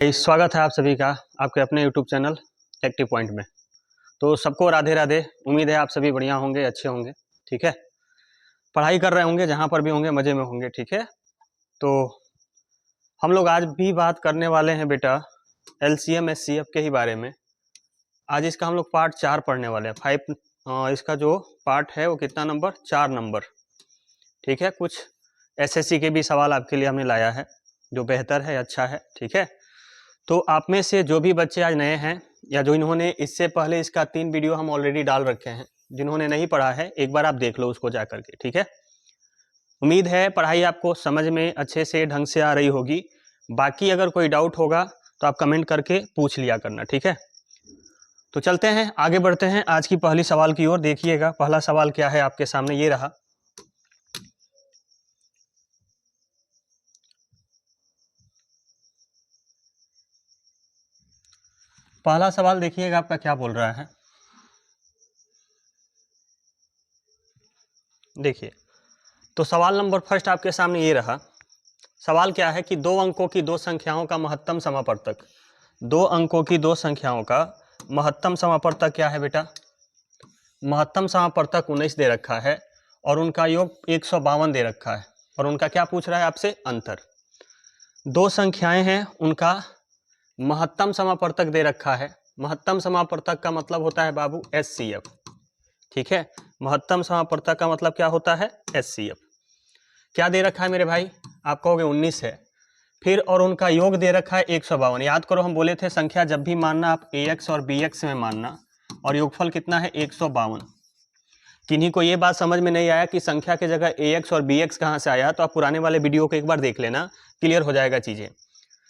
स्वागत है आप सभी का आपके अपने YouTube चैनल एक्टिव पॉइंट में। तो सबको राधे राधे। उम्मीद है आप सभी बढ़िया होंगे, अच्छे होंगे। ठीक है, पढ़ाई कर रहे होंगे, जहाँ पर भी होंगे मज़े में होंगे। ठीक है, तो हम लोग आज भी बात करने वाले हैं बेटा LCM SCF के ही बारे में। आज इसका हम लोग पार्ट 4 पढ़ने वाले हैं। 5 इसका जो पार्ट है वो कितना नंबर, 4 नंबर। ठीक है, कुछ SSC के भी सवाल आपके लिए हमने लाया है जो बेहतर है, अच्छा है। ठीक है, तो आप में से जो भी बच्चे आज नए हैं या जो इन्होंने इससे पहले इसका 3 वीडियो हम ऑलरेडी डाल रखे हैं, जिन्होंने नहीं पढ़ा है एक बार आप देख लो उसको जा करके। ठीक है, उम्मीद है पढ़ाई आपको समझ में अच्छे से ढंग से आ रही होगी। बाकी अगर कोई डाउट होगा तो आप कमेंट करके पूछ लिया करना। ठीक है, तो चलते हैं, आगे बढ़ते हैं आज की पहली सवाल की ओर। देखिएगा पहला सवाल क्या है आपके सामने, ये रहा। पहला सवाल देखिएगा आपका क्या बोल रहा है। देखिए, तो सवाल नंबर फर्स्ट आपके सामने ये रहा। सवाल क्या है कि 2 अंकों की 2 संख्याओं का महत्तम समापवर्तक, 2 अंकों की 2 संख्याओं का महत्तम समापवर्तक क्या है बेटा? महत्तम समापवर्तक 19 दे रखा है और उनका योग 152 दे रखा है। और उनका क्या पूछ रहा है आपसे? अंतर। 2 संख्याएं हैं, उनका महत्तम समापवर्तक दे रखा है। महत्तम समापवर्तक का मतलब होता है बाबू SCF। ठीक है, महत्तम समापवर्तक का मतलब क्या होता है? SCF। क्या दे रखा है मेरे भाई? आप कहोगे 19 है, फिर और उनका योग दे रखा है 152। याद करो हम बोले थे संख्या जब भी मानना आप AX और BX में मानना, और योगफल कितना है? 152। किन्हीं को ये बात समझ में नहीं आया कि संख्या के जगह AX और BX कहाँ से आया, तो आप पुराने वाले वीडियो को एक बार देख लेना, क्लियर हो जाएगा चीज़ें।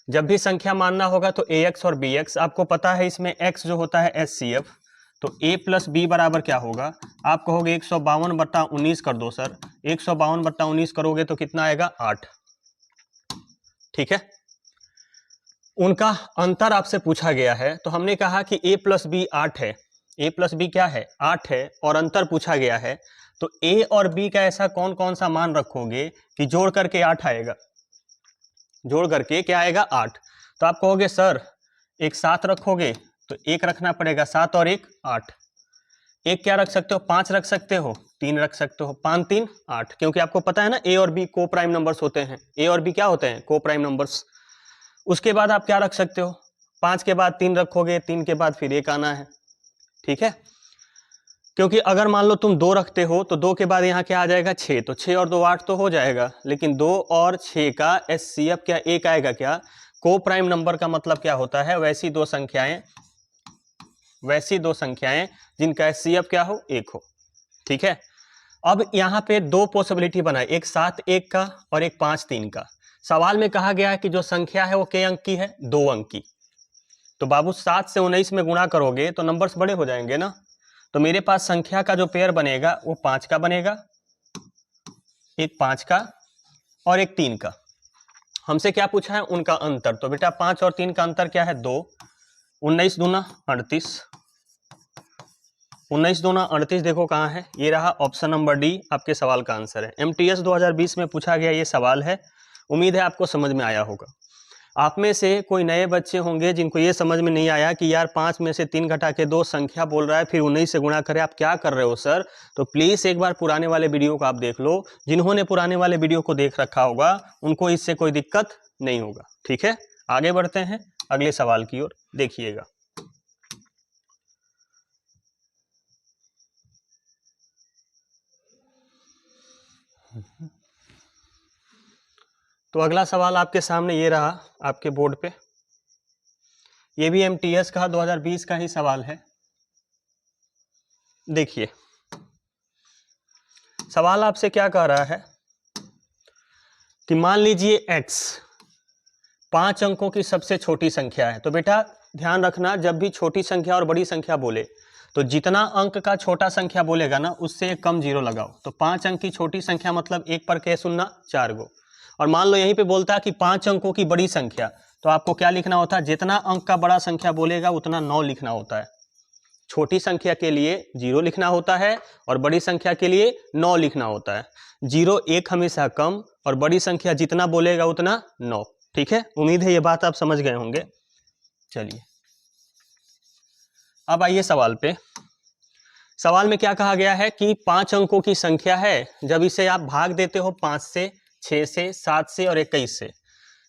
जब भी संख्या मानना होगा तो AX और BX, आपको पता है इसमें X जो होता है SCF, तो A प्लस B बराबर क्या होगा? आप कहोगे 152/19 कर दो सर। 152/19 करोगे तो कितना आएगा? 8। ठीक है, उनका अंतर आपसे पूछा गया है, तो हमने कहा कि A प्लस B 8 है। A प्लस B क्या है? 8 है, और अंतर पूछा गया है, तो A और B का ऐसा कौन कौन सा मान रखोगे कि जोड़ करके 8 आएगा? जोड़ करके क्या आएगा? 8। तो आप कहोगे सर एक 7 रखोगे, तो एक रखना पड़ेगा, 7 और 1 8। एक क्या रख सकते हो? 5 रख सकते हो, 3 रख सकते हो, 5 3 8, क्योंकि आपको पता है ना A और B को प्राइम नंबर्स होते हैं। A और B क्या होते हैं? को प्राइम नंबर्स। उसके बाद आप क्या रख सकते हो? 5 के बाद 3 रखोगे, 3 के बाद फिर 1 आना है। ठीक है, क्योंकि अगर मान लो तुम 2 रखते हो तो 2 के बाद यहाँ क्या आ जाएगा? 6, तो 6 और 2 8 तो हो जाएगा, लेकिन 2 और 6 का SCF क्या 1 आएगा क्या? को प्राइम नंबर का मतलब क्या होता है? वैसी दो संख्याएं जिनका SCF क्या हो? 1 हो। ठीक है, अब यहाँ पे 2 पॉसिबिलिटी बनाए, एक 7 1 का और एक 5 3 का। सवाल में कहा गया है कि जो संख्या है वो के अंक की है? 2 अंक की। तो बाबू 7 से 19 में गुणा करोगे तो नंबर्स बड़े हो जाएंगे ना। तो मेरे पास संख्या का जो पेयर बनेगा वो 5 का बनेगा, एक 5 का और एक 3 का। हमसे क्या पूछा है? उनका अंतर। तो बेटा 5 और 3 का अंतर क्या है? 2। 19 दूना 38। 19 दूना 38 देखो कहाँ है? ये रहा ऑप्शन नंबर डी, आपके सवाल का आंसर है। MTS 2020 में पूछा गया ये सवाल है। उम्मीद है आपको समझ में आया होगा। आप में से कोई नए बच्चे होंगे जिनको ये समझ में नहीं आया कि यार 5 में से 3 घटा के 2 संख्या बोल रहा है, फिर 19 से गुणा करे, आप क्या कर रहे हो सर? तो प्लीज़ एक बार पुराने वाले वीडियो को आप देख लो। जिन्होंने पुराने वाले वीडियो को देख रखा होगा उनको इससे कोई दिक्कत नहीं होगा। ठीक है, आगे बढ़ते हैं अगले सवाल की ओर। देखिएगा, तो अगला सवाल आपके सामने ये रहा आपके बोर्ड पे। ये भी MTS का 2020 का ही सवाल है। देखिए, सवाल आपसे क्या कह रहा है कि मान लीजिए X 5 अंकों की सबसे छोटी संख्या है। तो बेटा ध्यान रखना, जब भी छोटी संख्या और बड़ी संख्या बोले तो जितना अंक का छोटा संख्या बोलेगा ना उससे एक कम जीरो लगाओ। तो 5 अंक की छोटी संख्या मतलब 1 पर के सुनना 4 गो। और मान लो यहीं पे बोलता है कि 5 अंकों की बड़ी संख्या, तो आपको क्या लिखना होता है? जितना अंक का बड़ा संख्या बोलेगा उतना 9 लिखना होता है। छोटी संख्या के लिए 0 लिखना होता है और बड़ी संख्या के लिए 9 लिखना होता है। 0 1 हमेशा कम, और बड़ी संख्या जितना बोलेगा उतना 9। ठीक है, उम्मीद है ये बात आप समझ गए होंगे। चलिए अब आइए सवाल पे। सवाल में क्या कहा गया है कि 5 अंकों की संख्या है, जब इसे आप भाग देते हो 5 से, 6 से, 7 से और 21 से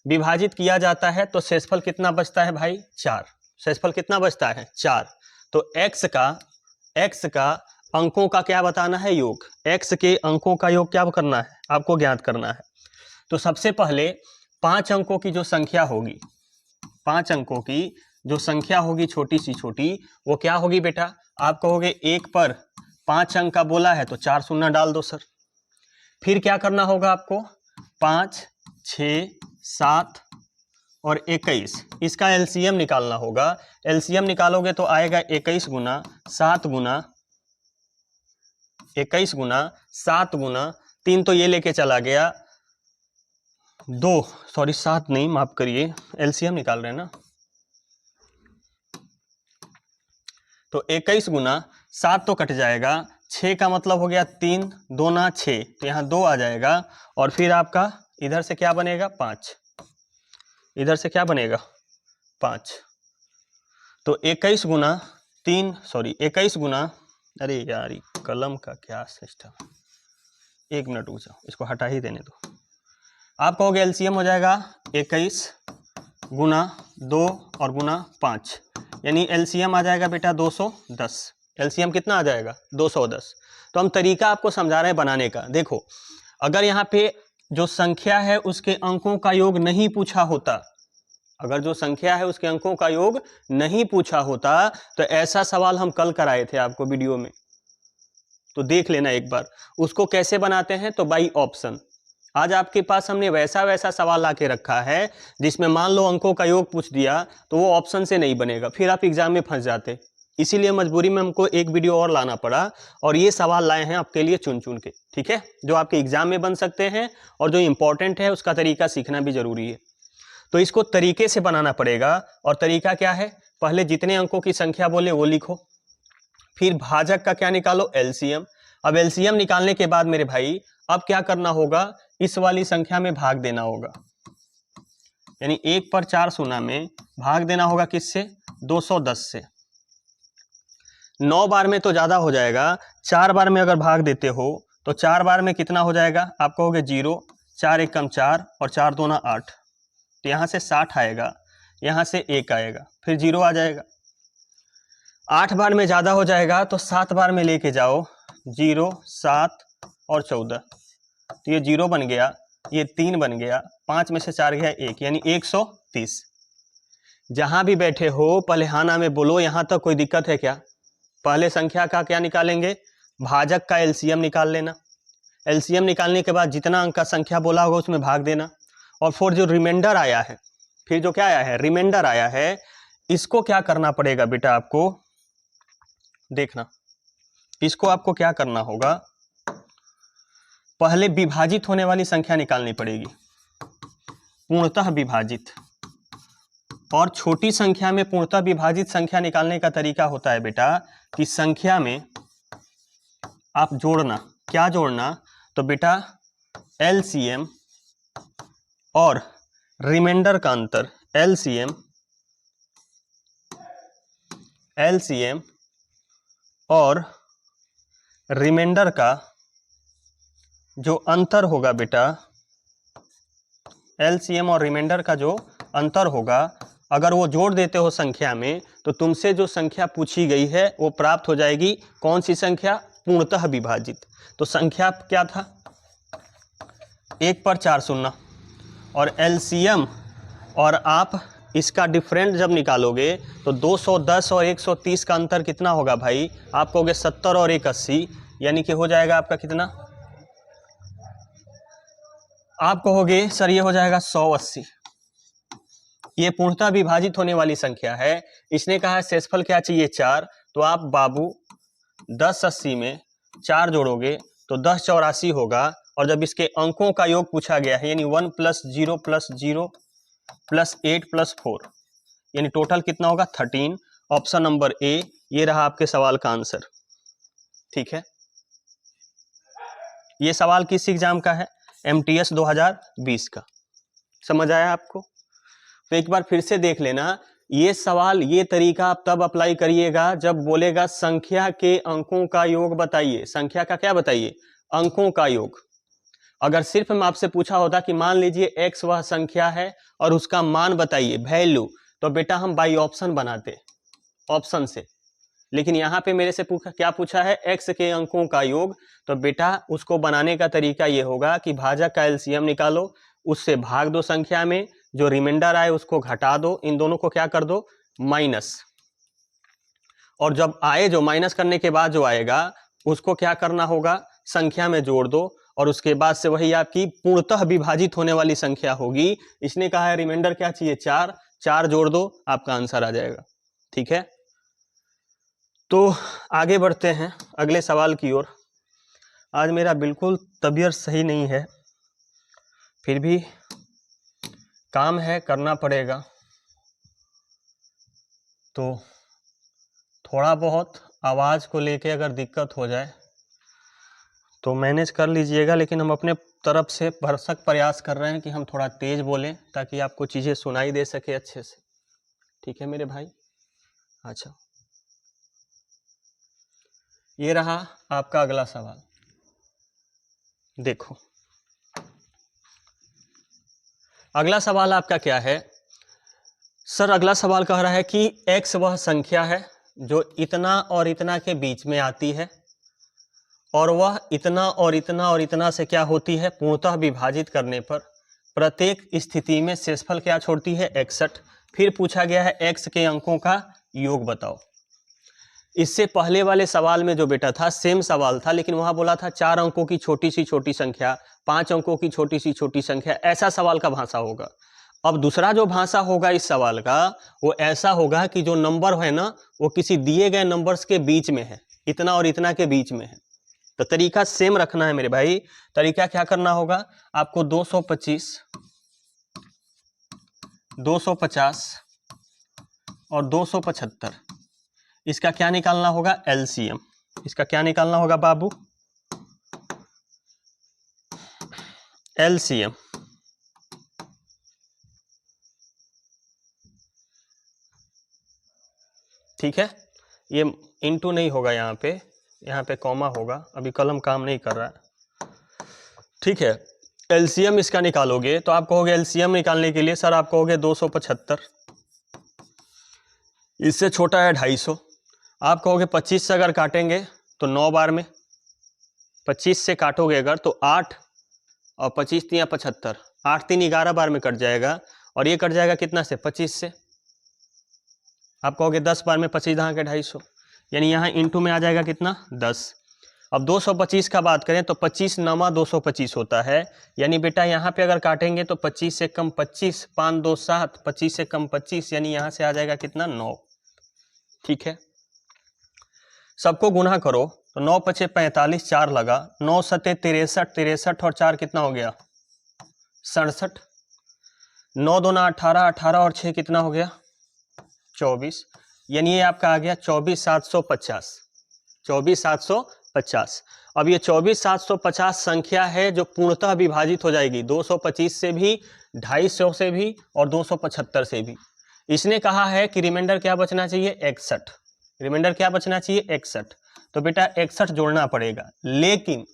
विभाजित किया जाता है तो शेषफल कितना बचता है भाई? 4। शेषफल कितना बचता है? 4। तो x का अंकों का क्या बताना है? योग। x के अंकों का योग क्या करना है? आपको ज्ञात करना है। तो सबसे पहले 5 अंकों की जो संख्या होगी, 5 अंकों की जो संख्या होगी छोटी सी छोटी, वो क्या होगी बेटा? आप कहोगे 1 पर 5 अंक का बोला है तो 4 शून्य डाल दो सर। फिर क्या करना होगा आपको? 5, 6, 7 और 21, इसका एलसीएम निकालना होगा। एलसीएम निकालोगे तो आएगा 21 गुना 7 गुना 21 गुना 7 गुना 3, तो ये लेके चला गया 2, सॉरी 7 नहीं, माफ करिए, एलसीएम निकाल रहे हैं ना। तो 21 गुना 7 तो कट जाएगा, 6 का मतलब हो गया 3, 2 ना 6, तो यहाँ 2 आ जाएगा। और फिर आपका इधर से क्या बनेगा? 5। इधर से क्या बनेगा? 5। तो 21 गुना 3, सॉरी 21 गुना, अरे यार कलम का क्या सिस्टम, 1 मिनट रुक जाओ, इसको हटा ही देने दो। आप कहोगे एलसीएम हो जाएगा 21 गुना 2 और गुना 5, यानी एलसीएम आ जाएगा बेटा 210। एलसीएम कितना आ जाएगा? 210। तो हम तरीका आपको समझा रहे हैं बनाने का। देखो, अगर यहाँ पे जो संख्या है उसके अंकों का योग नहीं पूछा होता, अगर जो संख्या है उसके अंकों का योग नहीं पूछा होता तो ऐसा सवाल हम कल कराए थे आपको वीडियो में, तो देख लेना एक बार। उसको कैसे बनाते हैं? तो बाई ऑप्शन। आज आपके पास हमने वैसा सवाल लाके रखा है जिसमें मान लो अंकों का योग पूछ दिया तो वो ऑप्शन से नहीं बनेगा, फिर आप एग्जाम में फंस जाते। इसीलिए मजबूरी में हमको एक वीडियो और लाना पड़ा और ये सवाल लाए हैं आपके लिए चुन चुन के, ठीक है, जो आपके एग्जाम में बन सकते हैं और जो इंपॉर्टेंट है उसका तरीका सीखना भी जरूरी है। तो इसको तरीके से बनाना पड़ेगा। और तरीका क्या है? पहले जितने अंकों की संख्या बोले वो लिखो, फिर भाजक का क्या निकालो? एलसीएम। अब एलसीएम निकालने के बाद मेरे भाई अब क्या करना होगा? इस वाली संख्या में भाग देना होगा, यानी 1 पर 4 शून्य में भाग देना होगा किससे? 210 से। 9 बार में तो ज्यादा हो जाएगा, 4 बार में अगर भाग देते हो तो 4 बार में कितना हो जाएगा? आप कहोगे 0, 4 एकम 4 और 4 दूना 8, तो यहाँ से 60 आएगा, यहाँ से 1 आएगा, फिर 0 आ जाएगा। 8 बार में ज़्यादा हो जाएगा तो 7 बार में लेके जाओ, 0, 7 और 14, तो ये 0 बन गया, ये 3 बन गया, 5 में से 4 गया 1, यानी 130। जहाँ भी बैठे हो पहले हाँ ना में बोलो, यहाँ तक कोई दिक्कत है क्या? पहले संख्या का क्या निकालेंगे? भाजक का एलसीएम निकाल लेना। एलसीएम निकालने के बाद जितना अंक का संख्या बोला होगा उसमें भाग देना। और फिर जो रिमाइंडर आया है, फिर जो क्या आया है? रिमाइंडर आया है, इसको क्या करना पड़ेगा बेटा? आपको देखना, इसको आपको क्या करना होगा? पहले विभाजित होने वाली संख्या निकालनी पड़ेगी, पूर्णतः विभाजित। और छोटी संख्या में पूर्णतः विभाजित संख्या निकालने का तरीका होता है बेटा कि संख्या में आप जोड़ना, क्या जोड़ना? तो बेटा एलसीएम और रिमाइंडर का अंतर, एलसीएम और रिमाइंडर का जो अंतर होगा बेटा, एलसीएम और रिमाइंडर का जो अंतर होगा, अगर वो जोड़ देते हो संख्या में तो तुमसे जो संख्या पूछी गई है वो प्राप्त हो जाएगी। कौन सी संख्या? पूर्णतः विभाजित। तो संख्या क्या था? 1 पर 4 शून्य, और एलसीएम और आप इसका डिफरेंट जब निकालोगे तो 210 और 130 का अंतर कितना होगा भाई? आप कहोगे 70 और 1 80, यानी कि हो जाएगा आपका कितना? आप कहोगे सर ये हो जाएगा 180। ये पूर्णतः विभाजित होने वाली संख्या है। इसने कहा शेषफल क्या चाहिए? 4। तो आप बाबू 10 80 में 4 जोड़ोगे तो 10 84 होगा। और जब इसके अंकों का योग पूछा गया है, यानी 1 + 0 + 0 + 8 + 4, यानी टोटल कितना होगा? 13। ऑप्शन नंबर ए ये रहा आपके सवाल का आंसर, ठीक है। ये सवाल किस एग्जाम का है? MTS 2020 का। समझ आया आपको? तो एक बार फिर से देख लेना, ये सवाल, ये तरीका आप तब अप्लाई करिएगा जब बोलेगा संख्या के अंकों का योग बताइए। संख्या का क्या बताइए? अंकों का योग। अगर सिर्फ मैं आपसे पूछा होता कि मान लीजिए x वह संख्या है और उसका मान बताइए, वैल्यू, तो बेटा हम बाई ऑप्शन बनाते, ऑप्शन से। लेकिन यहाँ पे मेरे से क्या पूछा है? x के अंकों का योग। तो बेटा उसको बनाने का तरीका ये होगा कि भाजक का एलसीएम निकालो, उससे भाग दो संख्या में, जो रिमाइंडर आए उसको घटा दो, इन दोनों को क्या कर दो? माइनस। और जब आए जो माइनस करने के बाद जो आएगा उसको क्या करना होगा? संख्या में जोड़ दो, और उसके बाद से वही आपकी पूर्णतः विभाजित होने वाली संख्या होगी। इसने कहा है रिमाइंडर क्या चाहिए? 4, 4 जोड़ दो, आपका आंसर आ जाएगा। ठीक है, तो आगे बढ़ते हैं अगले सवाल की ओर। आज मेरा बिल्कुल तबीयत सही नहीं है, फिर भी काम है, करना पड़ेगा, तो थोड़ा बहुत आवाज़ को लेके अगर दिक्कत हो जाए तो मैनेज कर लीजिएगा। लेकिन हम अपने तरफ से भरसक प्रयास कर रहे हैं कि हम थोड़ा तेज़ बोलें ताकि आपको चीज़ें सुनाई दे सके अच्छे से। ठीक है मेरे भाई? अच्छा, ये रहा आपका अगला सवाल। देखो अगला सवाल आपका क्या है? सर अगला सवाल कह रहा है कि x वह संख्या है जो इतना और इतना के बीच में आती है, और वह इतना और इतना और इतना से क्या होती है? पूर्णतः विभाजित करने पर प्रत्येक स्थिति में शेषफल क्या छोड़ती है? 61। फिर पूछा गया है x के अंकों का योग बताओ। इससे पहले वाले सवाल में जो बेटा था सेम सवाल था, लेकिन वहां बोला था 4 अंकों की छोटी सी छोटी संख्या, 5 अंकों की छोटी सी छोटी संख्या, ऐसा सवाल का भाषा होगा। अब दूसरा जो भाषा होगा इस सवाल का वो ऐसा होगा कि जो नंबर है ना वो किसी दिए गए नंबर्स के बीच में है, इतना और इतना के बीच में है। तो तरीका सेम रखना है मेरे भाई। तरीका क्या करना होगा? आपको 225, 250 और 275, इसका क्या निकालना होगा? एलसीएम। इसका क्या निकालना होगा बाबू? एलसीएम। ठीक है, ये इनटू नहीं होगा, यहाँ पे कॉमा होगा, अभी कलम काम नहीं कर रहा है। ठीक है, एलसीएम इसका निकालोगे तो आप कहोगे एलसीएम निकालने के लिए सर आप कहोगे 275, इससे छोटा है 250। आप कहोगे 25 से अगर काटेंगे तो 9 बार में, 25 से काटोगे अगर तो 8 और 25 3 75, 8 3 11 बार में कट जाएगा, और ये कट जाएगा कितना से? 25 से। आप कहोगे 10 बार में 25 दहाँ के 250, यानी यहाँ इंटू में आ जाएगा कितना? 10। अब 225 का बात करें तो 25 9 225 होता है, यानी बेटा यहाँ पे अगर काटेंगे तो 25 से कम 25, 5 2 7, 25 से कम 25, यानी यहाँ से आ जाएगा कितना? 9। ठीक है, सबको गुना करो तो 9 पचे 45, 4 लगा, 9 सते 63, 63 और 4 कितना हो गया? 67। 9 दूना 18, 18 और 6 कितना हो गया? 24, यानी ये आपका आ गया 24750। 24750। अब ये 24750 संख्या है जो पूर्णतः विभाजित हो जाएगी 225 से भी, 250 से भी और 275 से भी। इसने कहा है कि रिमाइंडर क्या बचना चाहिए? 61। रिमाइंडर क्या बचना चाहिए? 61। तो बेटा 61 जोड़ना पड़ेगा, लेकिन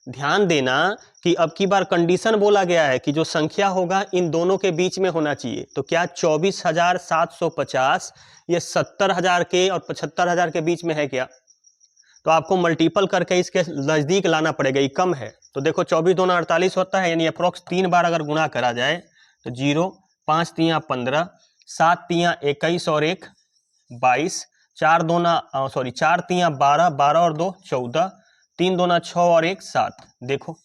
ध्यान देना कि अब की बार कंडीशन बोला गया है कि जो संख्या होगा इन दोनों के बीच में होना चाहिए। तो क्या 24,750 ये 70,000 के और 75,000 के बीच में है क्या? तो आपको मल्टीपल करके इसके नज़दीक लाना पड़ेगा, ये कम है। तो देखो 24 दूना 48 होता है, यानी अप्रोक्स 3 बार अगर गुणा करा जाए तो 0, 5 तियाँ 15, 7 तियाँ 21 और 1 22, 4 तियाँ 12, 12 और 2 14, 3 दूना 6 और 1 7। देखो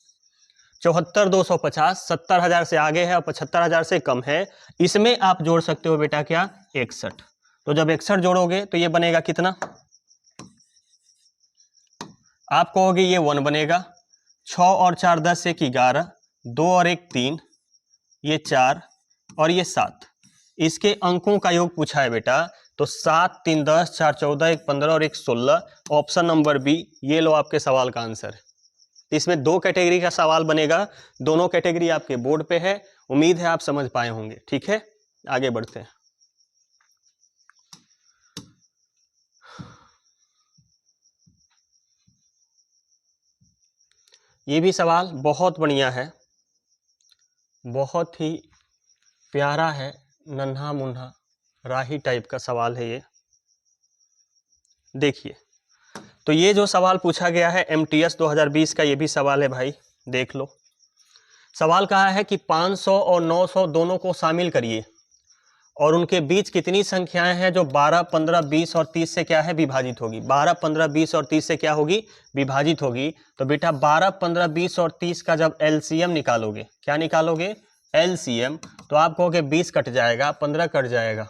74,250 70,000 से आगे है और 75,000 से कम है। इसमें आप जोड़ सकते हो बेटा क्या? 61। तो जब 61 जोड़ोगे तो ये बनेगा कितना? आप कहोगे ये 1 बनेगा। 6 और 4 10 1 11, 2 और 1 3, ये 4 और ये 7। इसके अंकों का योग पूछा है बेटा, तो 7 3 10, 4 14, 1 15 और 1 16। ऑप्शन नंबर बी, ये लो आपके सवाल का आंसर। इसमें 2 कैटेगरी का सवाल बनेगा, दोनों कैटेगरी आपके बोर्ड पे है। उम्मीद है आप समझ पाए होंगे। ठीक है, आगे बढ़ते हैं। ये भी सवाल बहुत बढ़िया है, बहुत ही प्यारा है, नन्हा मुन्हा राही टाइप का सवाल है ये। देखिए, तो ये जो सवाल पूछा गया है MTS 2020 का, ये भी सवाल है भाई, देख लो। सवाल कहा है कि 500 और 900 दोनों को शामिल करिए और उनके बीच कितनी संख्याएं हैं जो 12, 15, 20 और 30 से क्या है विभाजित होगी। 12, 15, 20 और 30 से क्या होगी विभाजित होगी। तो बेटा 12, 15, 20 और 30 का जब LCM निकालोगे, क्या निकालोगे LCM, तो आप कहोगे 20 कट जाएगा, 15 कट जाएगा,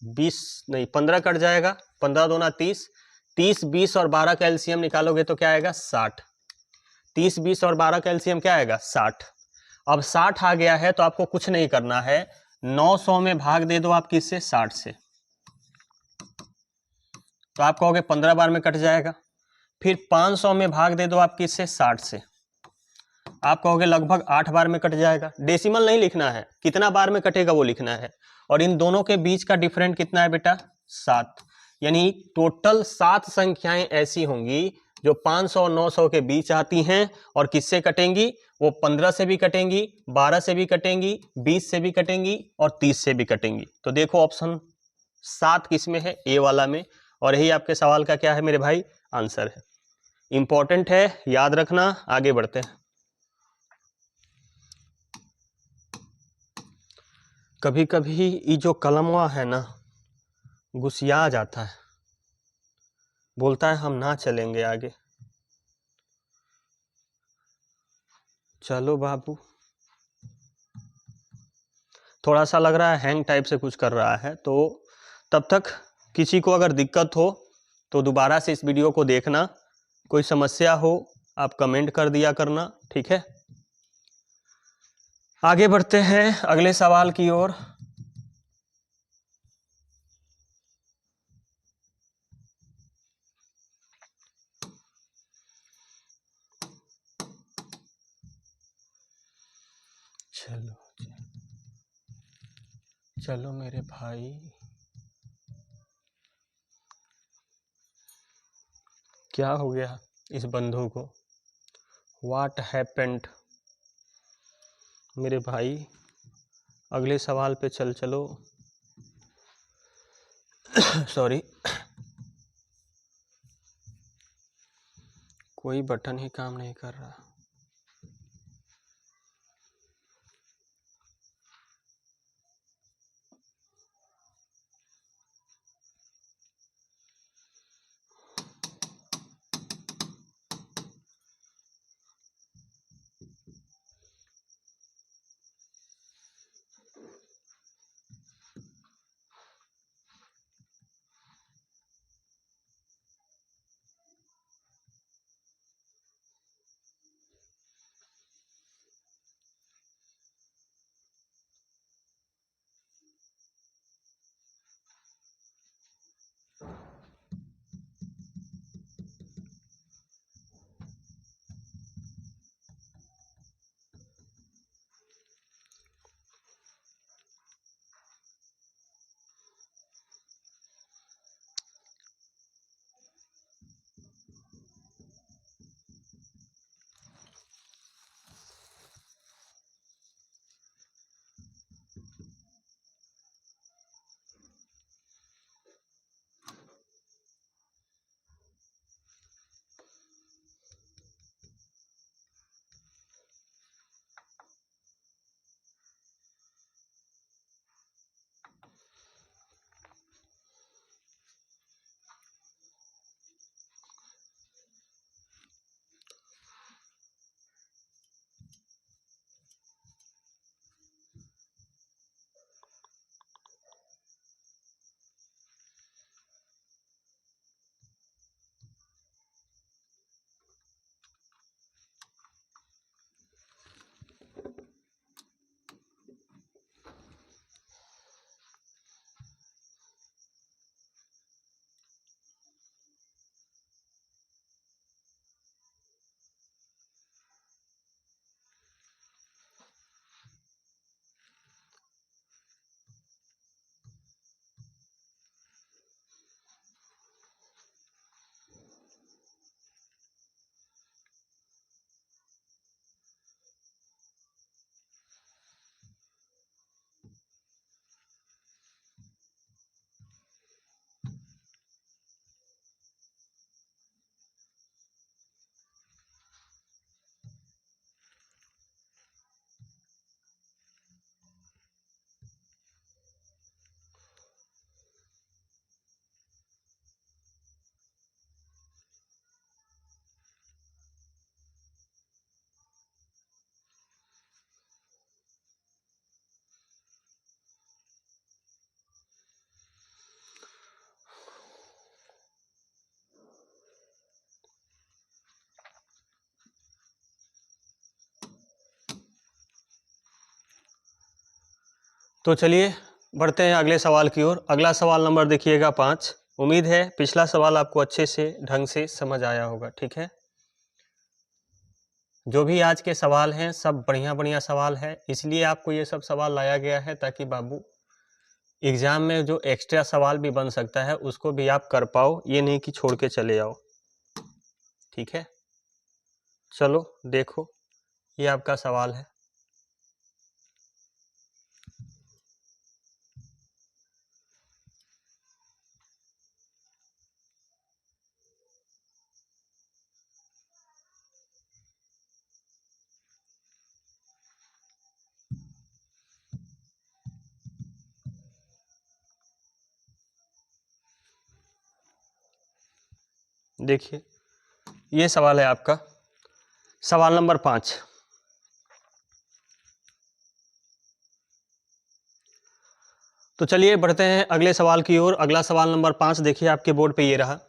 20 नहीं 15 कट जाएगा, 15 दूना 30, 30, 20 और 12 का LCM निकालोगे तो क्या आएगा 60। 30, 20 और 12 का LCM क्या आएगा 60। अब 60 आ गया है तो आपको कुछ नहीं करना है, 900 में भाग दे दो आप किससे 60 से, तो आप कहोगे 15 बार में कट जाएगा। फिर 500 में भाग दे दो आप किससे 60 से, आप कहोगे लगभग 8 बार में कट जाएगा। डेसिमल नहीं लिखना है, कितना बार में कटेगा वो लिखना है। और इन दोनों के बीच का डिफरेंट कितना है बेटा 7, यानी टोटल 7 संख्याएं ऐसी होंगी जो 500 और 900 के बीच आती हैं और किससे कटेंगी, वो 15 से भी कटेंगी, 12 से भी कटेंगी, 20 से भी कटेंगी और 30 से भी कटेंगी। तो देखो ऑप्शन 7 किस में है, ए वाला में, और यही आपके सवाल का क्या है मेरे भाई आंसर है। इंपॉर्टेंट है, याद रखना। आगे बढ़ते हैं। कभी कभी ये जो कलमवा है ना गुस्सिया जाता है, बोलता है हम ना चलेंगे आगे। चलो बाबू, थोड़ा सा लग रहा है हैंग टाइप से कुछ कर रहा है, तो तब तक किसी को अगर दिक्कत हो तो दोबारा से इस वीडियो को देखना, कोई समस्या हो आप कमेंट कर दिया करना, ठीक है। आगे बढ़ते हैं अगले सवाल की ओर। चलो चलो मेरे भाई, क्या हो गया इस बंधु को, व्हाट हैपेंड मेरे भाई। अगले सवाल पे चलो सॉरी, कोई बटन ही काम नहीं कर रहा। तो चलिए बढ़ते हैं अगले सवाल की ओर। अगला सवाल नंबर देखिएगा 5। उम्मीद है पिछला सवाल आपको अच्छे से ढंग से समझ आया होगा। ठीक है, जो भी आज के सवाल हैं सब बढ़िया बढ़िया सवाल है, इसलिए आपको ये सब सवाल लाया गया है ताकि बाबू एग्जाम में जो एक्स्ट्रा सवाल भी बन सकता है उसको भी आप कर पाओ, ये नहीं कि छोड़ के चले आओ। ठीक है, चलो देखो ये आपका सवाल है। देखिए ये सवाल है आपका, सवाल नंबर 5। तो चलिए बढ़ते हैं अगले सवाल की ओर। अगला सवाल नंबर 5 देखिए आपके बोर्ड पे ये रहा।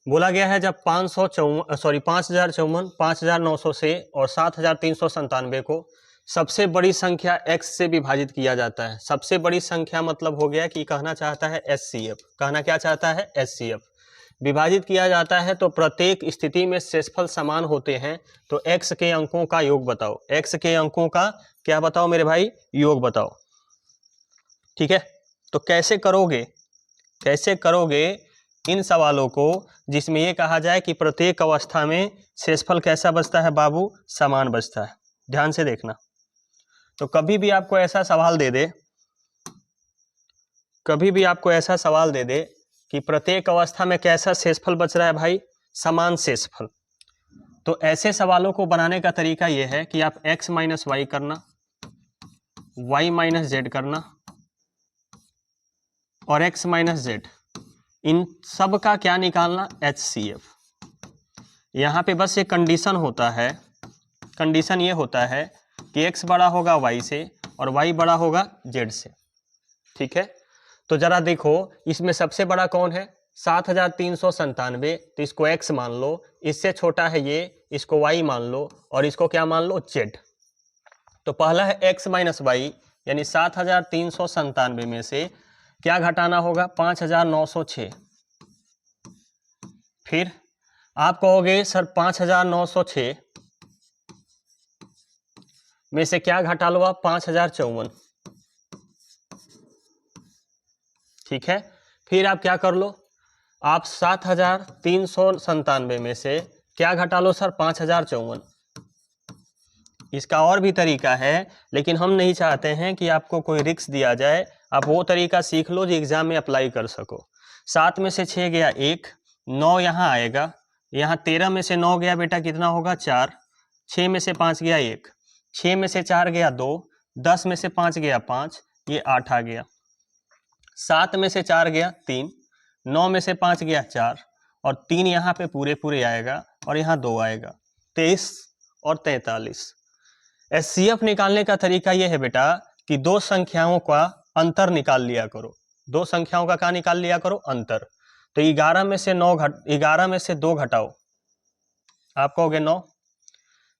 बोला गया है जब 5054, 5900 से और 7397 को सबसे बड़ी संख्या x से विभाजित किया जाता है। सबसे बड़ी संख्या मतलब हो गया कि कहना चाहता है HCF, कहना क्या चाहता है HCF विभाजित किया जाता है, तो प्रत्येक स्थिति में शेषफल समान होते हैं, तो x के अंकों का योग बताओ। x के अंकों का क्या बताओ मेरे भाई, योग बताओ। ठीक है, तो कैसे करोगे इन सवालों को जिसमें ये कहा जाए कि प्रत्येक अवस्था में शेषफल कैसा बचता है बाबू, समान बचता है। ध्यान से देखना। तो कभी भी आपको ऐसा सवाल दे दे कि प्रत्येक अवस्था में कैसा शेषफल बच रहा है भाई, समान शेषफल, तो ऐसे सवालों को बनाने का तरीका यह है कि आप x माइनस वाई करना, y माइनस जेड करना और x माइनस जेड, इन सब का क्या निकालना, HCF। यहाँ पे बस ये कंडीशन होता है, कंडीशन ये होता है कि x बड़ा होगा y से और y बड़ा होगा z से। ठीक है, तो जरा देखो इसमें सबसे बड़ा कौन है, 7397, तो इसको x मान लो, इससे छोटा है ये, इसको y मान लो और इसको क्या मान लो, z। तो पहला है x माइनस वाई, यानी 7397 में से क्या घटाना होगा, 5906। फिर आप कहोगे सर 5906 में से क्या घटा लो आप, 5054। ठीक है, फिर आप क्या कर लो, आप 7397 में से क्या घटा लो सर, 5054। इसका और भी तरीका है, लेकिन हम नहीं चाहते हैं कि आपको कोई रिस्क दिया जाए, आप वो तरीका सीख लो जो एग्जाम में अप्लाई कर सको। 7 में से 6 गया 1, 9 यहाँ आएगा, यहाँ 13 में से 9 गया बेटा कितना होगा, 4, 6 में से 5 गया 1, 6 में से 4 गया 2, 10 में से 5 गया 5, ये 8 आ गया। 7 में से 4 गया 3, 9 में से 5 गया 4 और 3 यहाँ पे पूरे पूरे आएगा और यहाँ 2 आएगा, 23 और 43। HCF निकालने का तरीका यह है बेटा कि दो संख्याओं का अंतर निकाल लिया करो। दो संख्याओं का क्या निकाल लिया करो, अंतर। तो 11 में से 2 घटाओ, आप कहोगे 9।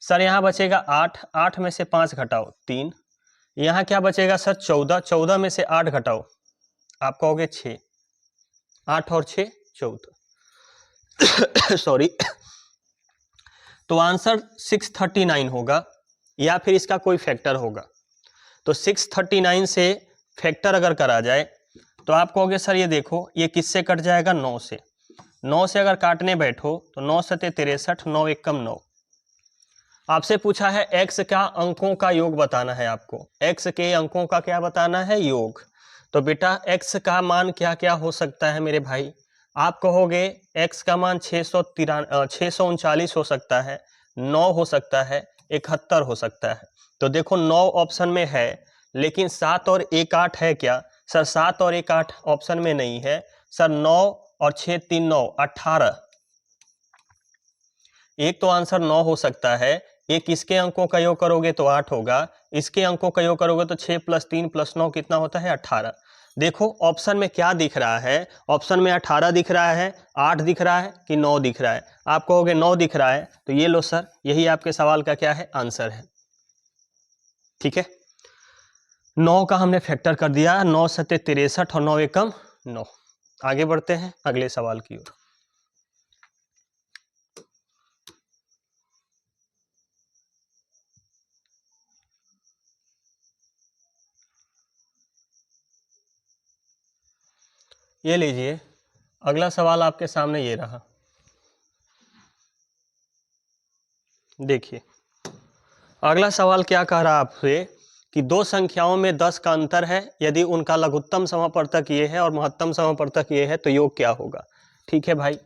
सर यहाँ बचेगा 8, 8 में से 5 घटाओ 3, यहाँ क्या बचेगा सर 14, 14 में से 8 घटाओ, आप कहोगे 6, 8 और 6 14 सॉरी। तो आंसर 639 होगा या फिर इसका कोई फैक्टर होगा। तो 639 से फैक्टर अगर करा जाए तो आप कहोगे सर ये देखो ये किससे कट जाएगा, 9 से। 9 से अगर काटने बैठो तो 9 सते 63, 9 एकम 9। आपसे पूछा है x का अंकों का योग बताना है, आपको x के अंकों का क्या बताना है, योग। तो बेटा x का मान क्या क्या हो सकता है मेरे भाई, आप कहोगे x का मान 639 हो सकता है, 9 हो सकता है, 71 हो सकता है। तो देखो 9 ऑप्शन में है, लेकिन 7 और 1 8 है क्या, सर 7 और 1 8 ऑप्शन में नहीं है सर। 9 और 6 3 9 18, एक तो आंसर 9 हो सकता है। एक इसके अंकों का योग करोगे तो 8 होगा, इसके अंकों का योग करोगे तो 6 + 3 + 9 कितना होता है, 18। देखो ऑप्शन में क्या दिख रहा है, ऑप्शन में 18 दिख रहा है, 8 दिख रहा है कि 9 दिख रहा है। आप कहोगे 9 दिख रहा है, तो ये लो सर, यही आपके सवाल का क्या है, आंसर है। ठीक है, 9 का हमने फैक्टर कर दिया, 9 सत्ते 63 और 9 एकम 9। आगे बढ़ते हैं अगले सवाल की ओर। ये लीजिए, अगला सवाल आपके सामने ये रहा। देखिए अगला सवाल क्या कह रहा है आपसे कि दो संख्याओं में 10 का अंतर है, यदि उनका लघुत्तम समापवर्तक ये है और महत्तम समापवर्तक ये है तो योग क्या होगा। ठीक है भाई,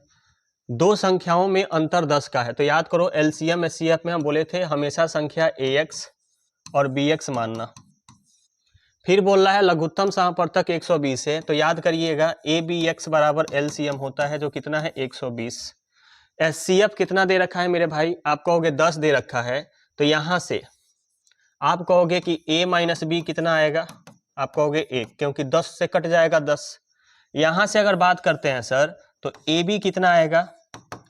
दो संख्याओं में अंतर 10 का है तो याद करो एलसीएम एचसीएफ में हम बोले थे हमेशा संख्या ax और bx मानना। फिर बोल रहा है लघुत्तम समापवर्तक 120 है तो याद करिएगा abx बराबर एलसीएम होता है जो कितना है 120। एचसीएफ कितना दे रखा है मेरे भाई, आप कहोगे 10 दे रखा है तो यहां से आप कहोगे कि a माइनस बी कितना आएगा, आप कहोगे 1 क्योंकि 10 से कट जाएगा 10। यहां से अगर बात करते हैं सर तो ए बी कितना आएगा,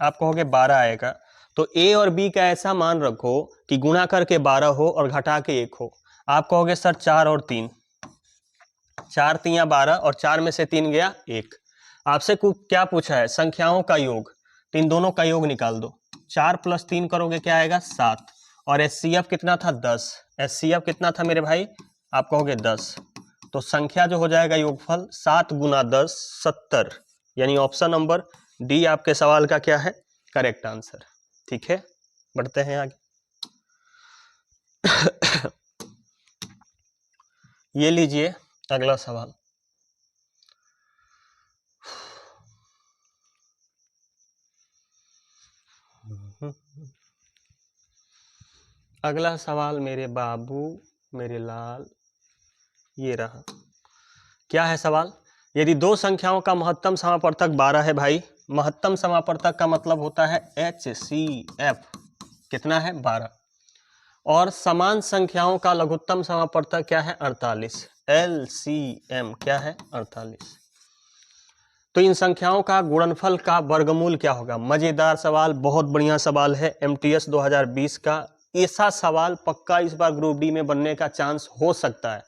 आप कहोगे 12 आएगा। तो ए और बी का ऐसा मान रखो कि गुणा करके 12 हो और घटा के 1 हो। आप कहोगे सर 4 और 3, 4 3 12 और 4 में से 3 गया 1। आपसे क्या पूछा है, संख्याओं का योग, तो इन दोनों का योग निकाल दो। 4 + 3 करोगे क्या आएगा 7। और एचसीएफ कितना था 10, एचसीएफ कितना था मेरे भाई, आप कहोगे 10। तो संख्या जो हो जाएगा योगफल 7 × 10 70, यानी ऑप्शन नंबर डी आपके सवाल का क्या है करेक्ट आंसर। ठीक है, बढ़ते हैं आगे। ये लीजिए अगला सवाल। अगला सवाल मेरे बाबू मेरे लाल ये रहा। क्या है सवाल, यदि दो संख्याओं का महत्तम समापवर्तक 12 है भाई, महत्तम समापवर्तक का मतलब होता है HCF, कितना है 12, और समान संख्याओं का लघुत्तम समापवर्तक क्या है 48, LCM क्या है 48, तो इन संख्याओं का गुणनफल का वर्गमूल क्या होगा। मजेदार सवाल, बहुत बढ़िया सवाल है, MTS 2020 का ऐसा सवाल पक्का इस बार ग्रुप डी में बनने का चांस हो सकता है।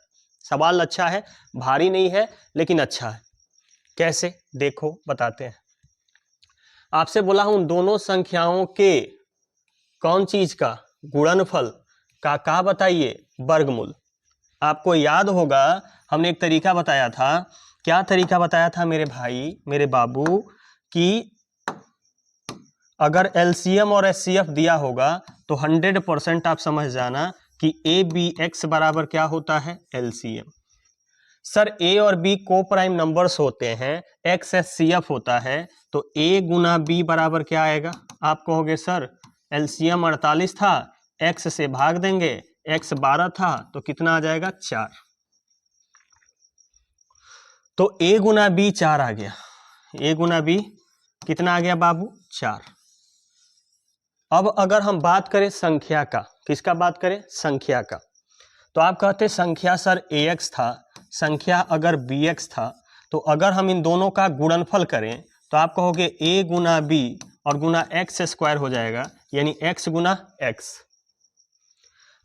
सवाल अच्छा है, भारी नहीं है लेकिन अच्छा है। कैसे देखो बताते हैं। आपसे बोला हूं दोनों संख्याओं के कौन चीज का गुणनफल का बताइए वर्गमूल। आपको याद होगा हमने एक तरीका बताया था, क्या तरीका बताया था मेरे भाई मेरे बाबू, कि अगर एलसीएम और एचसीएफ दिया होगा तो 100% आप समझ जाना कि ए बी एक्स बराबर क्या होता है एलसीएम। सर ए और बी को प्राइम नंबर्स होते हैं, एक्स एचसीएफ होता है, तो ए गुना बी बराबर क्या आएगा, आप कहोगे सर एलसीएम 48 था, एक्स से भाग देंगे, एक्स 12 था तो कितना आ जाएगा 4, तो ए गुना बी 4 आ गया, ए गुना बी कितना आ गया बाबू 4। अब अगर हम बात करें संख्या का, किसका बात करें संख्या का, तो आप कहते संख्या सर ax था, संख्या अगर bx था, तो अगर हम इन दोनों का गुणनफल करें तो आप कहोगे a गुना b और गुना x स्क्वायर हो जाएगा, यानी x गुना x।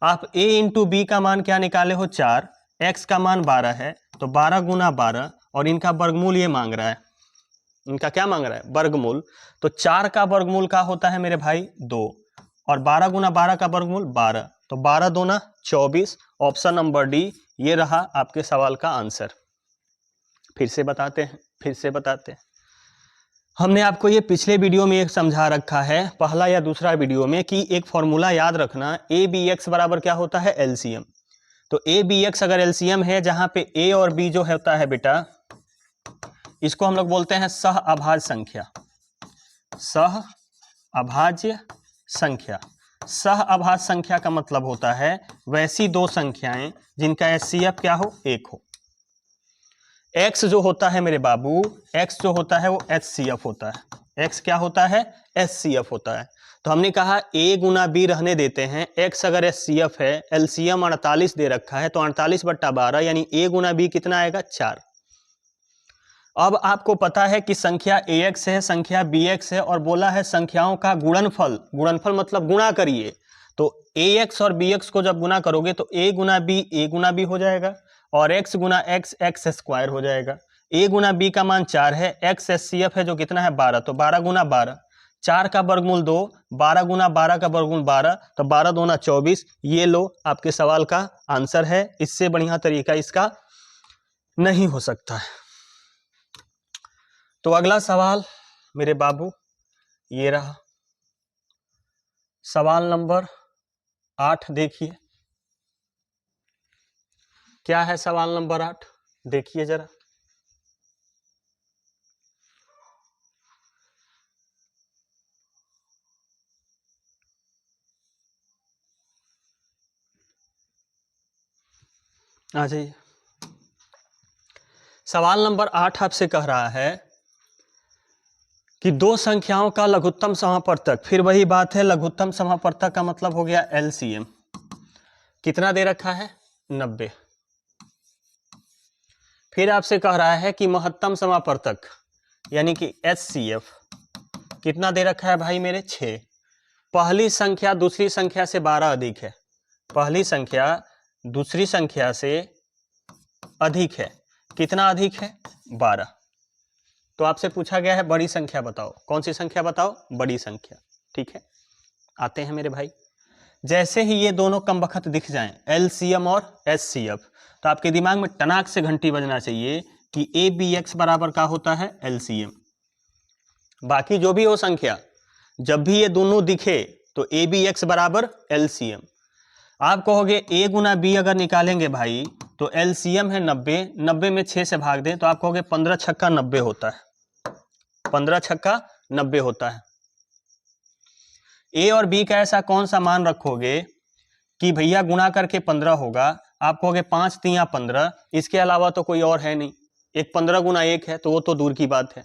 आप a इंटू बी का मान क्या निकाले हो 4, x का मान 12 है, तो 12 गुना 12 और इनका वर्गमूल ये मांग रहा है, इनका क्या मांग रहा है वर्गमूल, तो 4 का वर्गमूल का होता है मेरे भाई 2 और 12 गुना 12 का वर्गमूल 12, तो 12 दूना 24, ऑप्शन नंबर डी ये रहा आपके सवाल का आंसर। फिर से बताते हैं, हमने आपको ये पिछले वीडियो में एक समझा रखा है, पहला या दूसरा वीडियो में, कि एक फॉर्मूला याद रखना ए बी एक्स बराबर क्या होता है एलसीएम। तो ए बी एक्स अगर एलसीएम है, जहां पे ए और बी जो होता है बेटा, इसको हम लोग बोलते हैं सह अभाज्य संख्या, सह अभाज्य संख्या। सह अभाज्य संख्या का मतलब होता है वैसी दो संख्याएं जिनका एचसीएफ क्या हो 1 हो। x जो होता है मेरे बाबू, x जो होता है वो एचसीएफ होता है, x क्या होता है एचसीएफ होता है। तो हमने कहा a गुना b रहने देते हैं, x अगर एचसीएफ है, एलसीएम 48 दे रखा है, तो 48/12 यानी a गुना b कितना आएगा 4। अब आपको पता है कि संख्या ax है, संख्या bx है, और बोला है संख्याओं का गुणनफल, गुणनफल मतलब गुणा करिए, तो ax और bx को जब गुणा करोगे तो a गुना b हो जाएगा, और x गुना x x स्क्वायर हो जाएगा। a गुना b का मान 4 है, x HCF है जो कितना है 12, तो 12 गुना 12, 4 का वर्गमूल 2, 12 गुना 12 का वर्गमूल 12, तो 12 दूना 24। ये लो आपके सवाल का आंसर है। इससे बढ़िया तरीका इसका नहीं हो सकता है। तो अगला सवाल मेरे बाबू ये रहा, सवाल नंबर 8 देखिए। क्या है सवाल नंबर 8? देखिए जरा। आ जाइए। सवाल नंबर 8 आपसे कह रहा है कि दो संख्याओं का लघुत्तम समापवर्तक, फिर वही बात है, लघुत्तम समापवर्तक का मतलब हो गया LCM, कितना दे रखा है 90। फिर आपसे कह रहा है कि महत्तम समापवर्तक यानी कि HCF कितना दे रखा है भाई मेरे 6। पहली संख्या दूसरी संख्या से 12 अधिक है, पहली संख्या दूसरी संख्या से अधिक है, कितना अधिक है 12। तो आपसे पूछा गया है बड़ी संख्या बताओ, कौन सी संख्या बताओ, बड़ी संख्या। ठीक है, आते हैं मेरे भाई। जैसे ही ये दोनों कमबख्त दिख जाएं LCM और HCF, तो आपके दिमाग में टनाक से घंटी बजना चाहिए कि ABX बराबर का होता है LCM। बाकी जो भी हो संख्या, जब भी ये दोनों दिखे तो ABX बराबर LCM। आप कहोगे A गुना B अगर निकालेंगे भाई तो LCM है 90, 90 में 6 से भाग दें तो आप कहोगे 15 छक्का 90 होता है, 15 छक्का 90 होता है। A और B का ऐसा कौन सा मान रखोगे कि भैया गुणा करके 15 होगा, आप कहोगे 5 तिया 15, इसके अलावा तो कोई और है नहीं, एक 15 गुना 1 है तो वो तो दूर की बात है।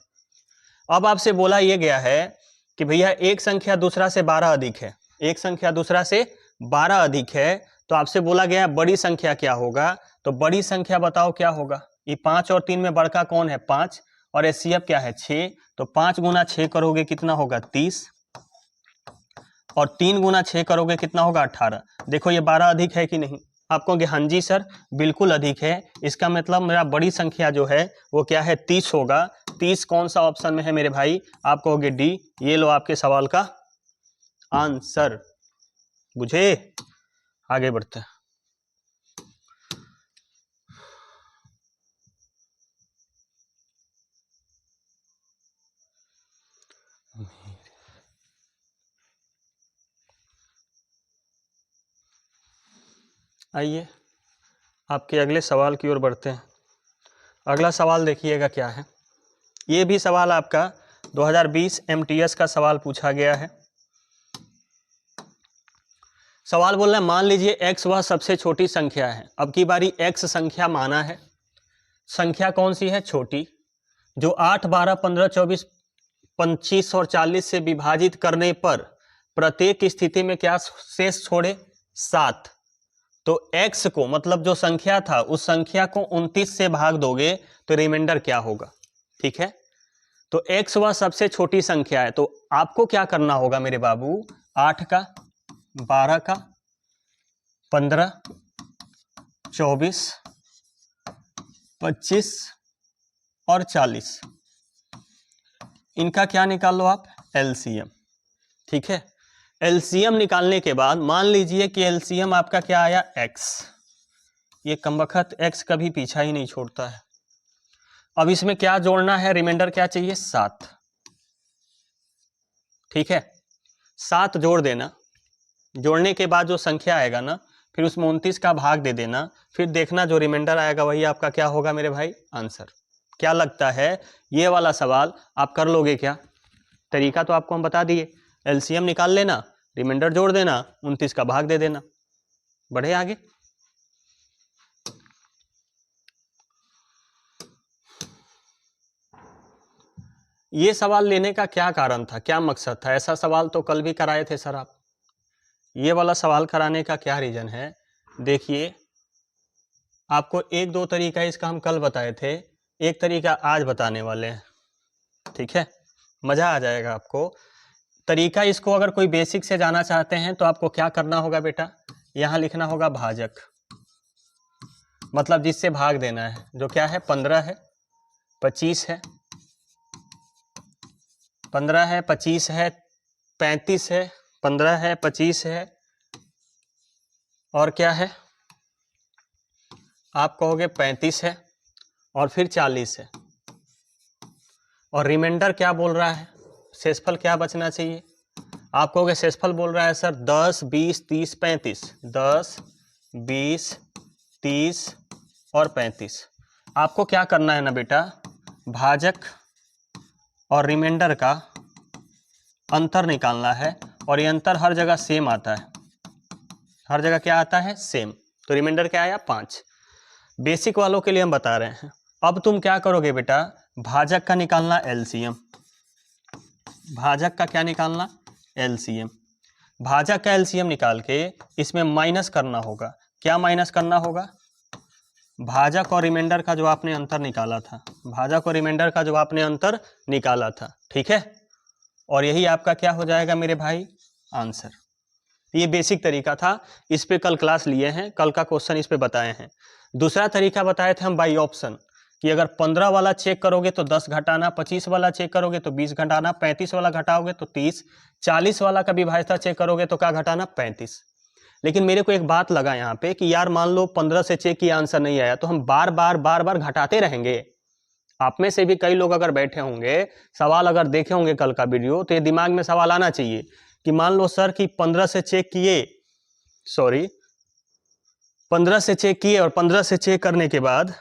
अब आपसे बोला ये गया है कि भैया एक संख्या दूसरा से 12 अधिक है, एक संख्या दूसरा से 12 अधिक है, तो आपसे बोला गया बड़ी संख्या क्या होगा, तो बड़ी संख्या बताओ क्या होगा। ये 5 और 3 में बड़का कौन है 5, और HCF क्या है 6, तो 5 गुना 6 करोगे कितना होगा 30, और 3 गुना 6 करोगे कितना होगा 18। देखो ये 12 अधिक है कि नहीं, आप कहोगे हाँ जी सर बिल्कुल अधिक है, इसका मतलब मेरा बड़ी संख्या जो है वो क्या है 30 होगा। 30 कौन सा ऑप्शन में है मेरे भाई, आप कहोगे डी। ये लो आपके सवाल का आंसर। बुझे, आगे बढ़ते हैं। आइए आपके अगले सवाल की ओर बढ़ते हैं। अगला सवाल देखिएगा क्या है। ये भी सवाल आपका 2020 MTS का सवाल पूछा गया है। सवाल बोल रहा है मान लीजिए x वह सबसे छोटी संख्या है। अब की बारी x संख्या माना है, संख्या कौन सी है छोटी, जो 8, 12, 15, 24, 25 और 40 से विभाजित करने पर प्रत्येक स्थिति में क्या शेष छोड़े 7। तो x को मतलब जो संख्या था उस संख्या को 29 से भाग दोगे तो रिमाइंडर क्या होगा। ठीक है, तो x वह सबसे छोटी संख्या है, तो आपको क्या करना होगा मेरे बाबू, 8 का 12 का 15 24 25 और 40, इनका क्या निकाल लो आप LCM। ठीक है, LCM निकालने के बाद मान लीजिए कि LCM आपका क्या आया x, ये कमबख्त x कभी पीछा ही नहीं छोड़ता है। अब इसमें क्या जोड़ना है, रिमाइंडर क्या चाहिए 7। ठीक है, 7 जोड़ देना, जोड़ने के बाद जो संख्या आएगा ना फिर उसमें 29 का भाग दे देना, फिर देखना जो रिमाइंडर आएगा वही आपका क्या होगा मेरे भाई आंसर। क्या लगता है ये वाला सवाल आप कर लोगे क्या? तरीका तो आपको हम बता दिए, LCM निकाल लेना, रिमाइंडर जोड़ देना, 29 का भाग दे देना। बढ़े आगे। ये सवाल लेने का क्या कारण था, क्या मकसद था? ऐसा सवाल तो कल भी कराए थे सर आप। ये वाला सवाल कराने का क्या रीजन है, देखिए आपको 1-2 तरीका इसका हम कल बताए थे, एक तरीका आज बताने वाले हैं। ठीक है, मजा आ जाएगा आपको। तरीका इसको अगर कोई बेसिक से जाना चाहते हैं तो आपको क्या करना होगा बेटा, यहां लिखना होगा भाजक। मतलब जिससे भाग देना है, जो क्या है 15 है, 25 है, 15 है, 25 है, 35 है, 15 है, 25 है, और क्या है आप कहोगे 35 है, और फिर 40 है, और रिमाइंडर क्या बोल रहा है, शेषफल क्या बचना चाहिए, आप कहोगे शेषफल बोल रहा है सर 10, 20, 30, 35, 10, 20, 30 और 35। आपको क्या करना है ना बेटा, भाजक और रिमाइंडर का अंतर निकालना है, और ये अंतर हर जगह सेम आता है, हर जगह क्या आता है सेम। तो रिमाइंडर क्या आया 5। बेसिक वालों के लिए हम बता रहे हैं। अब तुम क्या करोगे बेटा, भाजक का निकालना एलसीएम, भाजक का क्या निकालना एलसीएम, भाजक का एलसीएम निकाल के इसमें माइनस करना होगा। क्या माइनस करना होगा, भाजक और रिमाइंडर का जो आपने अंतर निकाला था, भाजक और रिमाइंडर का जो आपने अंतर निकाला था, ठीक है, और यही आपका क्या हो जाएगा मेरे भाई आंसर। ये बेसिक तरीका था, इस पे कल क्लास लिए हैं, कल का क्वेश्चन इस पे बताए हैं। दूसरा तरीका बताए थे हम बाई ऑप्शन, कि अगर 15 वाला चेक करोगे तो 10 घटाना, 25 वाला चेक करोगे तो 20 घटाना, 35 वाला घटाओगे तो 30, 40 वाला का विभाज्यता चेक करोगे तो क्या घटाना 35। लेकिन मेरे को एक बात लगा यहाँ पे कि यार मान लो 15 से चेक किया आंसर नहीं आया तो हम बार बार घटाते रहेंगे। आप में से भी कई लोग अगर बैठे होंगे, सवाल अगर देखे होंगे कल का वीडियो, तो ये दिमाग में सवाल आना चाहिए कि मान लो सर कि 15 से चेक किए, सॉरी 15 से चेक किए और 15 से चेक करने के बाद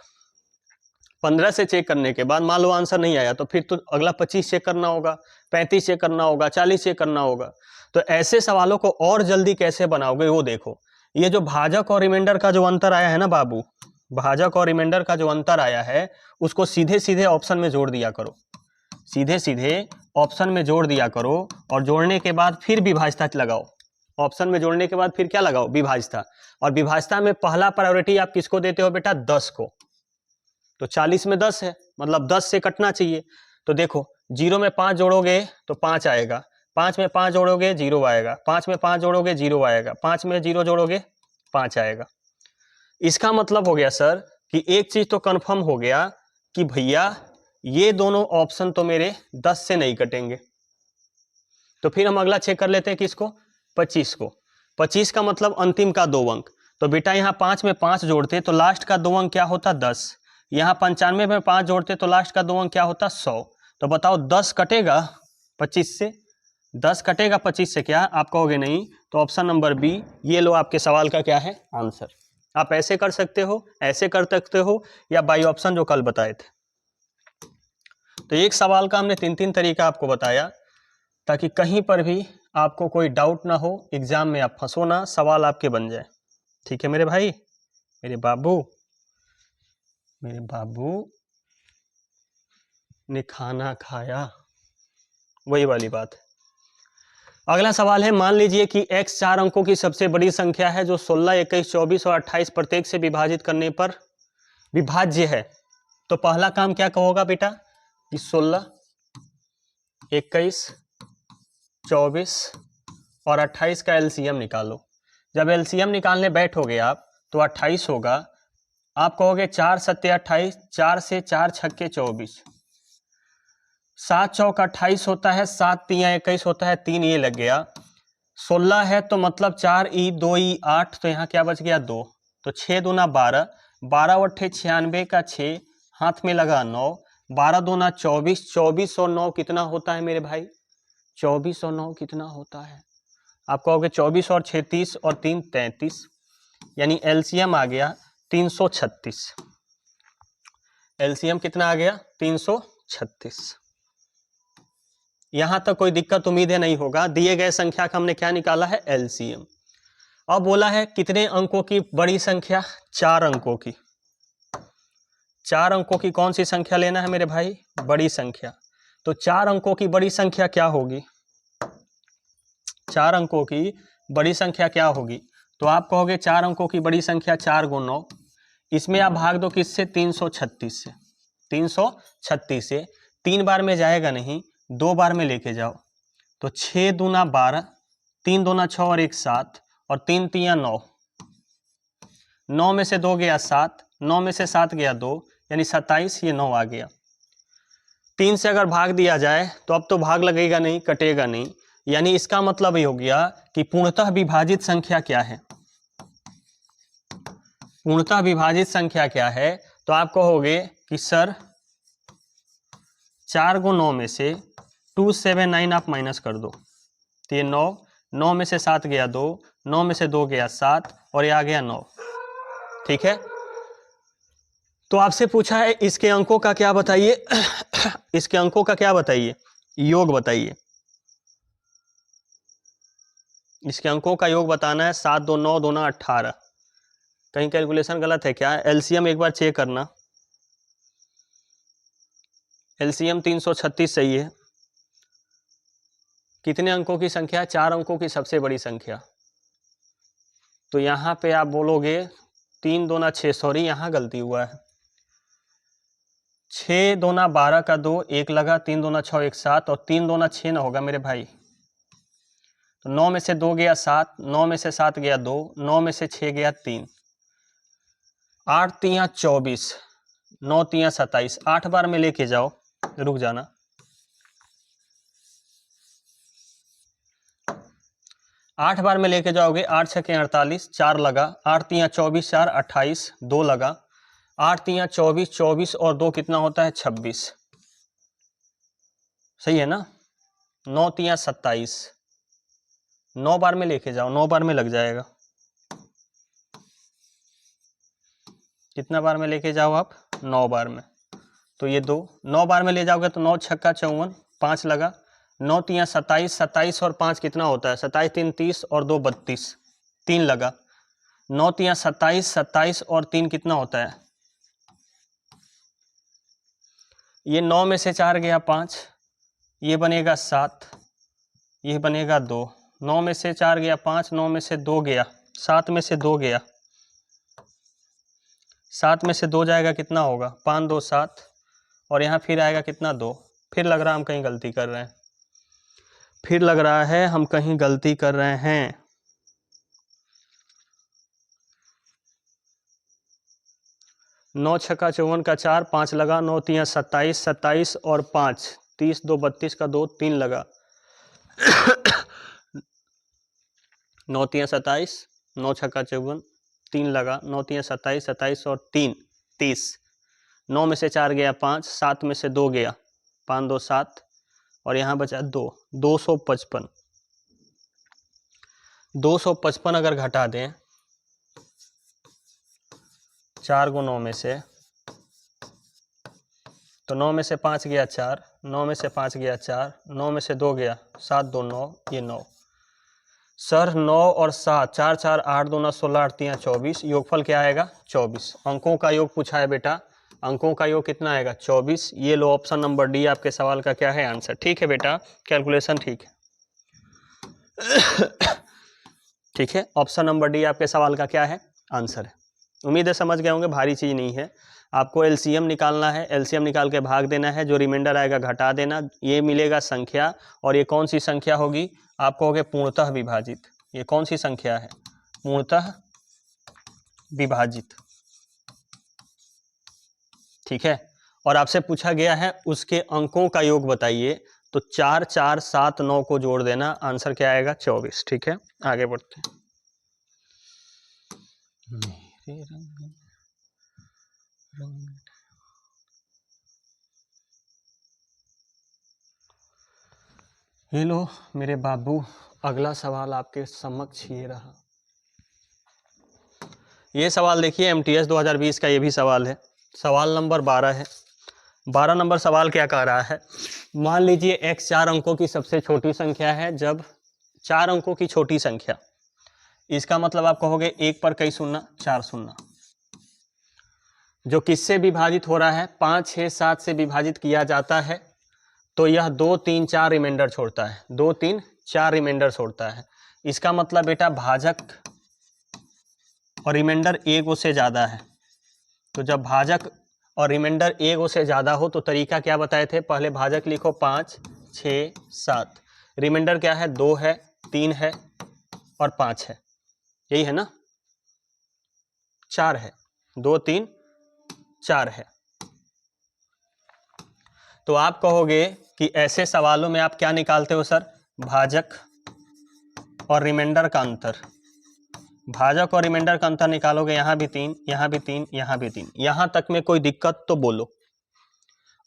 15 से चेक करने के बाद मान लो आंसर नहीं आया तो फिर तो अगला 25 चेक करना होगा, 35 चेक करना होगा, 40 चेक करना होगा। तो ऐसे सवालों को और जल्दी कैसे बनाओगे वो देखो। ये जो भाजक और रिमाइंडर का जो अंतर आया है ना बाबू, भाजक और रिमाइंडर का जो अंतर आया है उसको सीधे सीधे ऑप्शन में जोड़ दिया करो, सीधे सीधे ऑप्शन में जोड़ दिया करो, और जोड़ने के बाद फिर विभाज्यता लगाओ। ऑप्शन में जोड़ने के बाद फिर क्या लगाओ विभाज्यता, और विभाज्यता में पहला प्रायोरिटी आप किसको देते हो बेटा 10 को। तो 40 में 10 है, मतलब 10 से कटना चाहिए। तो देखो 0 में 5 जोड़ोगे तो 5 आएगा, 5 में 5 जोड़ोगे 0 आएगा, 5 में 5 जोड़ोगे 0 आएगा, 5 में 0 जोड़ोगे 5 आएगा। इसका मतलब हो गया सर कि एक चीज तो कंफर्म हो गया कि भैया ये दोनों ऑप्शन तो मेरे 10 से नहीं कटेंगे। तो फिर हम अगला चेक कर लेते हैं किसको, 25 को। 25 का मतलब अंतिम का 2 अंक। तो बेटा यहाँ 5 में 5 जोड़ते तो लास्ट का 2 अंक क्या होता 10, यहाँ 95 में 5 जोड़ते तो लास्ट का 2 अंक क्या होता 100। तो बताओ 10 कटेगा 25 से, 10 कटेगा 25 से क्या, आप कहोगे नहीं, तो ऑप्शन नंबर बी, ये लो आपके सवाल का क्या है आंसर। आप ऐसे कर सकते हो, ऐसे कर सकते हो, या बाई ऑप्शन जो कल बताए थे। तो एक सवाल का हमने 3 तरीका आपको बताया ताकि कहीं पर भी आपको कोई डाउट ना हो, एग्जाम में आप फंसो ना, सवाल आपके बन जाए। ठीक है मेरे भाई, मेरे बाबू, मेरे बाबू ने खाना खाया, वही वाली बात है। अगला सवाल है, मान लीजिए कि x 4 अंकों की सबसे बड़ी संख्या है जो 16, 21, 24 और 28 प्रत्येक से विभाजित करने पर विभाज्य है। तो पहला काम क्या कहोगा बेटा कि 16, 21, 24 और 28 का एलसीएम निकालो। जब एलसीएम निकालने बैठोगे आप तो 28 होगा, आप कहोगे 4 सत्ते 28, 4 से 4 छक्के 24, 7 चौक 28 होता है, 7 तिया 21 होता है, 3 ये लग गया। 16 है तो मतलब 4 ई 2 ई 8, तो यहाँ क्या बच गया 2, तो 6 दूना 12, 12 अट्ठे 96 का 6, हाथ में लगा 9, 12 दूना 24, 24 और 9 कितना होता है मेरे भाई, 24 और 9 कितना होता है, आप कहोगे 24 और 6 30 और 3 33, यानी एलसीएम आ गया 336। एलसीएम कितना आ गया 336। यहां तक कोई दिक्कत उम्मीद है नहीं होगा। दिए गए संख्या का हमने क्या निकाला है एलसीएम। अब बोला है कितने अंकों की बड़ी संख्या, 4 अंकों की। 4 अंकों की कौन सी संख्या लेना है मेरे भाई, बड़ी संख्या। तो 4 अंकों की बड़ी संख्या क्या होगी, 4 अंकों की बड़ी संख्या क्या होगी, तो आप कहोगे 4 अंकों की बड़ी संख्या 4 गुण 9, इसमें आप भाग दो किससे 336 से, 336 से 3 बार में जाएगा नहीं, 2 बार में लेके जाओ। तो 6 दूना 12, 3 दूना 6 और 1 7, और 3 तिया 9, 9 में से 2 गया 7, 9 में से 7 गया 2, यानी 27, ये 9 आ गया। 3 से अगर भाग दिया जाए तो अब तो भाग लगेगा नहीं, कटेगा नहीं, यानी इसका मतलब ये हो गया कि पूर्णतः विभाजित संख्या क्या है। पूर्णतः विभाजित संख्या क्या है, तो आप कहोगे कि सर 4 को 9 में से 279 आप माइनस कर दो, तो ये 9, 9 में से 7 गया 2, 9 में से 2 गया 7, और ये आ गया 9। ठीक है, तो आपसे पूछा है इसके अंकों का क्या बताइए इसके अंकों का क्या बताइए, योग बताइए। इसके अंकों का योग बताना है। 7 2 9 2 9 18। कहीं कैलकुलेशन गलत है क्या? एलसीएम एक बार चेक करना। एलसीएम 336 सही है। कितने अंकों की संख्या? 4 अंकों की सबसे बड़ी संख्या। तो यहाँ पे आप बोलोगे 3 2 6, सॉरी यहाँ गलती हुआ है। 6 2 12 का 2, 1 लगा, 3 2 6 1 7, और 3 2 6 ना होगा मेरे भाई। तो 9 में से 2 गया 7, 9 में से 7 गया 2, 9 में से 6 गया 3, 8 3 24, 9 3 27। 8 बार में लेके जाओ, रुक जाना। 8 बार में लेके जाओगे, 8 6 48, 4 लगा, 8 3 24, 4 28, 2 लगा, 8 3 24, 24 और 2 कितना होता है? 26। सही है ना? 9 3 27। 9 बार में लेके जाओ, 9 बार में लग जाएगा। कितना बार में लेके जाओ आप? 9 बार में। तो ये 2, 9 बार में ले जाओगे तो 9 छक्का 54, 5 लगा, 9 3 27, 27 और 5 कितना होता है? 27 3 30 और 2 32, 3 लगा, 9 3 27, 27 और 3 कितना होता है? ये 9 में से 4 गया 5, ये बनेगा 7, ये बनेगा 2, 9 में से 4 गया 5, 9 में से 2 गया, 7 में से 2 गया, 7 में से 2 जाएगा कितना होगा? 5 2 7, और यहाँ फिर आएगा कितना? 2। फिर लग रहा है हम कहीं गलती कर रहे हैं, फिर लग रहा है हम कहीं गलती कर रहे हैं। नौ छक्का 54 का 4, 5 लगा, 9 3 27, 27 और 5 30, 2 32 का 2, 3 लगा, 9 3 27, 9 छक्का 54, 3 लगा, 9 3 27, 27 और 3 30, 9 में से 4 गया 5, 7 में से 2 गया, 5 2 7, और यहाँ बचा 2, 255। 255 अगर घटा दें 4 को 9 में से, तो 9 में से 5 गया 4, 9 में से 5 गया 4, 9 में से 2 गया 7 2 9, ये 9। सर 9 और 7, 4 4 8 2 9 16, 8 3 24, योगफल क्या आएगा? 24। अंकों का योग पूछा है बेटा, अंकों का योग कितना आएगा? 24। ये लो ऑप्शन नंबर डी आपके सवाल का क्या है? आंसर। ठीक है बेटा, कैलकुलेशन ठीक है। ठीक है, ऑप्शन नंबर डी आपके सवाल का क्या है? आंसर है। उम्मीद है समझ गए होंगे, भारी चीज़ नहीं है। आपको एलसीएम निकालना है, एलसीएम निकाल के भाग देना है, जो रिमाइंडर आएगा घटा देना, ये मिलेगा संख्या। और ये कौन सी संख्या होगी? आप कहोगे पूर्णतः विभाजित। ये कौन सी संख्या है? पूर्णतः विभाजित। ठीक है, और आपसे पूछा गया है उसके अंकों का योग बताइए, तो 4 4 7 9 को जोड़ देना, आंसर क्या आएगा? 24। ठीक है, आगे बढ़ते हैं। हेलो मेरे बाबू, अगला सवाल आपके समक्ष ये रहा। ये सवाल देखिए, एमटीएस 2020 का ये भी सवाल है। सवाल नंबर 12 है। 12 नंबर सवाल क्या कह रहा है? मान लीजिए x 4 अंकों की सबसे छोटी संख्या है। जब 4 अंकों की छोटी संख्या, इसका मतलब आप कहोगे 1 पर कई शून्य? 4 शून्य। जो किससे विभाजित हो रहा है? 5 6 7 से विभाजित किया जाता है, तो यह 2 3 4 रिमाइंडर छोड़ता है। 2 3 4 रिमाइंडर छोड़ता है। इसका मतलब बेटा भाजक और रिमाइंडर एक से ज़्यादा है। तो जब भाजक और रिमाइंडर एक से ज़्यादा हो तो तरीका क्या बताए थे? पहले भाजक लिखो 5 6 7, रिमाइंडर क्या है? 2 है, 3 है और 5 है। यही है ना? 4 है, 2 3 4 है। तो आप कहोगे कि ऐसे सवालों में आप क्या निकालते हो सर? भाजक और रिमाइंडर का अंतर। भाजक और रिमाइंडर का अंतर निकालोगे, यहाँ भी 3, यहाँ भी 3, यहाँ भी 3, यहाँ तक में कोई दिक्कत तो बोलो।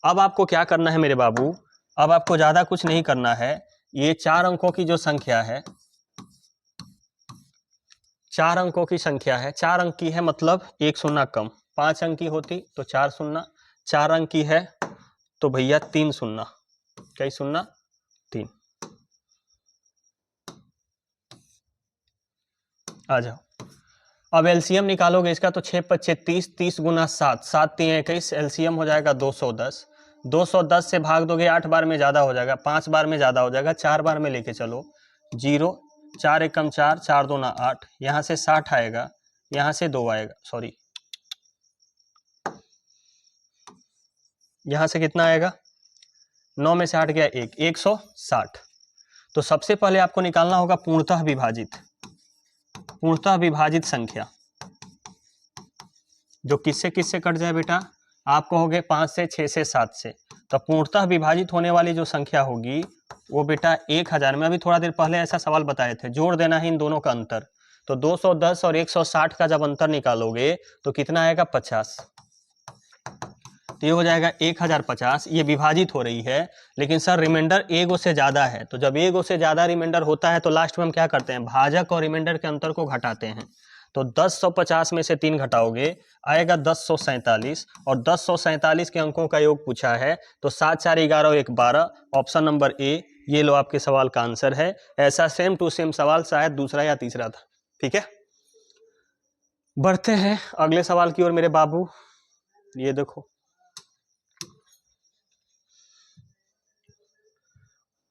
अब आपको क्या करना है मेरे बाबू? अब आपको ज़्यादा कुछ नहीं करना है। ये 4 अंकों की जो संख्या है, 4 अंकों की संख्या है, 4 अंक की है मतलब एक शून्य कम। 5 अंक की होती तो 4 शून्य, 4 अंक की है तो भैया 3 शून्य। कई शून्य? 3। आ जाओ। अब एलसीएम निकालोगे इसका तो 6 × 5 = 30, 30 × 7, 7 × 3 = 21, एलसीएम हो जाएगा 210। 210 से भाग दोगे 8 बार में ज़्यादा हो जाएगा, 5 बार में ज़्यादा हो जाएगा, 4 बार में लेके चलो 0, 4 × 1 = 4, 4 × 2 = 8, यहाँ से 60 आएगा, यहाँ से 2 आएगा, सॉरी यहाँ से कितना आएगा? 9 में से 8 गया 1, 160। तो सबसे पहले आपको निकालना होगा पूर्णतः विभाजित संख्या, जो किससे किससे कट जाए बेटा? आप कहोगे 5 से, 6 से, 7 से। तो पूर्णतः विभाजित होने वाली जो संख्या होगी वो बेटा 1000 में, अभी थोड़ा देर पहले ऐसा सवाल बताए थे, जोड़ देना है इन दोनों का अंतर। तो 210 और 160 का जब अंतर निकालोगे तो कितना आएगा? 50। तो ये हो जाएगा 1050। ये विभाजित हो रही है, लेकिन सर रिमाइंडर एगो से ज़्यादा है। तो जब एगो से ज़्यादा रिमाइंडर होता है तो लास्ट में हम क्या करते हैं? भाजक और रिमाइंडर के अंतर को घटाते हैं। तो 1050 में से 3 घटाओगे आएगा 1047, और 1047 के अंकों का योग पूछा है। तो 7, 4, 11, 1, 12, ऑप्शन नंबर ए, ये लो आपके सवाल का आंसर है। ऐसा सेम टू सेम सवाल शायद दूसरा या तीसरा था। ठीक है, बढ़ते हैं अगले सवाल की ओर मेरे बाबू। ये देखो,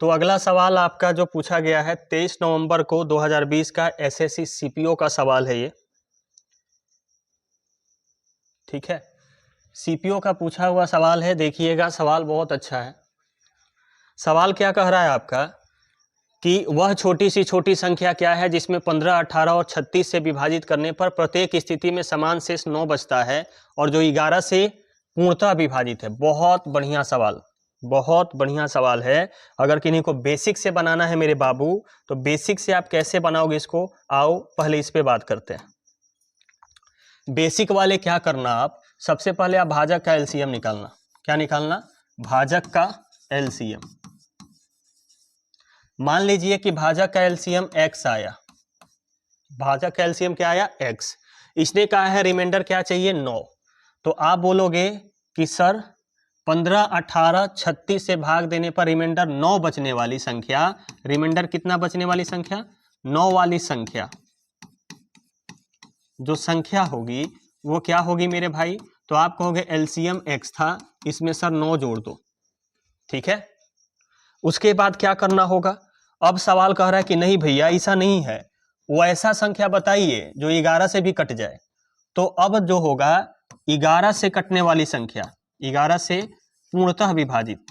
तो अगला सवाल आपका जो पूछा गया है 23 नवंबर को 2020 का एसएससी सीपीओ का सवाल है ये। ठीक है, सीपीओ का पूछा हुआ सवाल है। देखिएगा, सवाल बहुत अच्छा है। सवाल क्या कह रहा है आपका कि वह छोटी सी छोटी संख्या क्या है जिसमें 15, 18 और 36 से विभाजित करने पर प्रत्येक स्थिति में समान शेष 9 बचता है, और जो 11 से पूर्णतः विभाजित है। बहुत बढ़िया सवाल, बहुत बढ़िया सवाल है। अगर किन्हीं को बेसिक से बनाना है मेरे बाबू, तो बेसिक से आप कैसे बनाओगे इसको? आओ पहले इस पे बात करते हैं। बेसिक वाले क्या करना, आप सबसे पहले आप भाजक का एलसीएम निकालना। क्या निकालना? भाजक का एलसीएम। मान लीजिए कि भाजक का एलसीएम x आया। भाजक का एलसीएम क्या आया? x। इसने कहा है रिमाइंडर क्या चाहिए? 9। तो आप बोलोगे कि सर 15, 18, 36 से भाग देने पर रिमाइंडर 9 बचने वाली संख्या, रिमाइंडर कितना बचने वाली संख्या? 9 वाली संख्या, जो संख्या होगी वो क्या होगी मेरे भाई? तो आप कहोगे एलसीएम x था, इसमें सर 9 जोड़ दो। ठीक है, उसके बाद क्या करना होगा? अब सवाल कह रहा है कि नहीं भैया ऐसा नहीं है, वो ऐसा संख्या बताइए जो 11 से भी कट जाए। तो अब जो होगा 11 से कटने वाली संख्या, 11 से पूर्णतः विभाजित।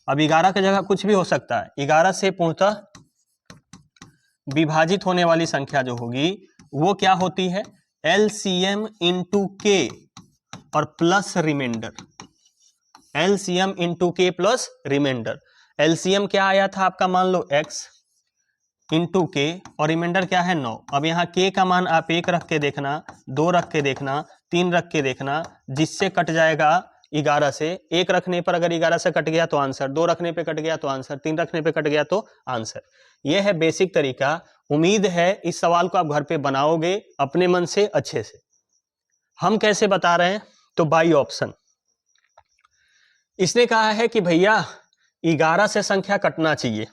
अब 11 की जगह कुछ भी हो सकता है। 11 से पूर्णतः विभाजित होने वाली संख्या जो होगी वो क्या होती है? एलसीएम इंटू के और प्लस रिमाइंडर। एलसीएम इंटू के प्लस रिमाइंडर। एलसीएम क्या आया था आपका? मान लो x इंटू के, और रिमाइंडर क्या है? 9। अब यहाँ k का मान आप 1 रख के देखना, 2 रख के देखना, 3 रख के देखना, जिससे कट जाएगा 11 से। 1 रखने पर अगर 11 से कट गया तो आंसर, 2 रखने पे कट गया तो आंसर, 3 रखने पे कट गया तो आंसर। यह है बेसिक तरीका। उम्मीद है इस सवाल को आप घर पे बनाओगे अपने मन से अच्छे से। हम कैसे बता रहे हैं? तो बाई ऑप्शन। इसने कहा है कि भैया 11 से संख्या कटना चाहिए।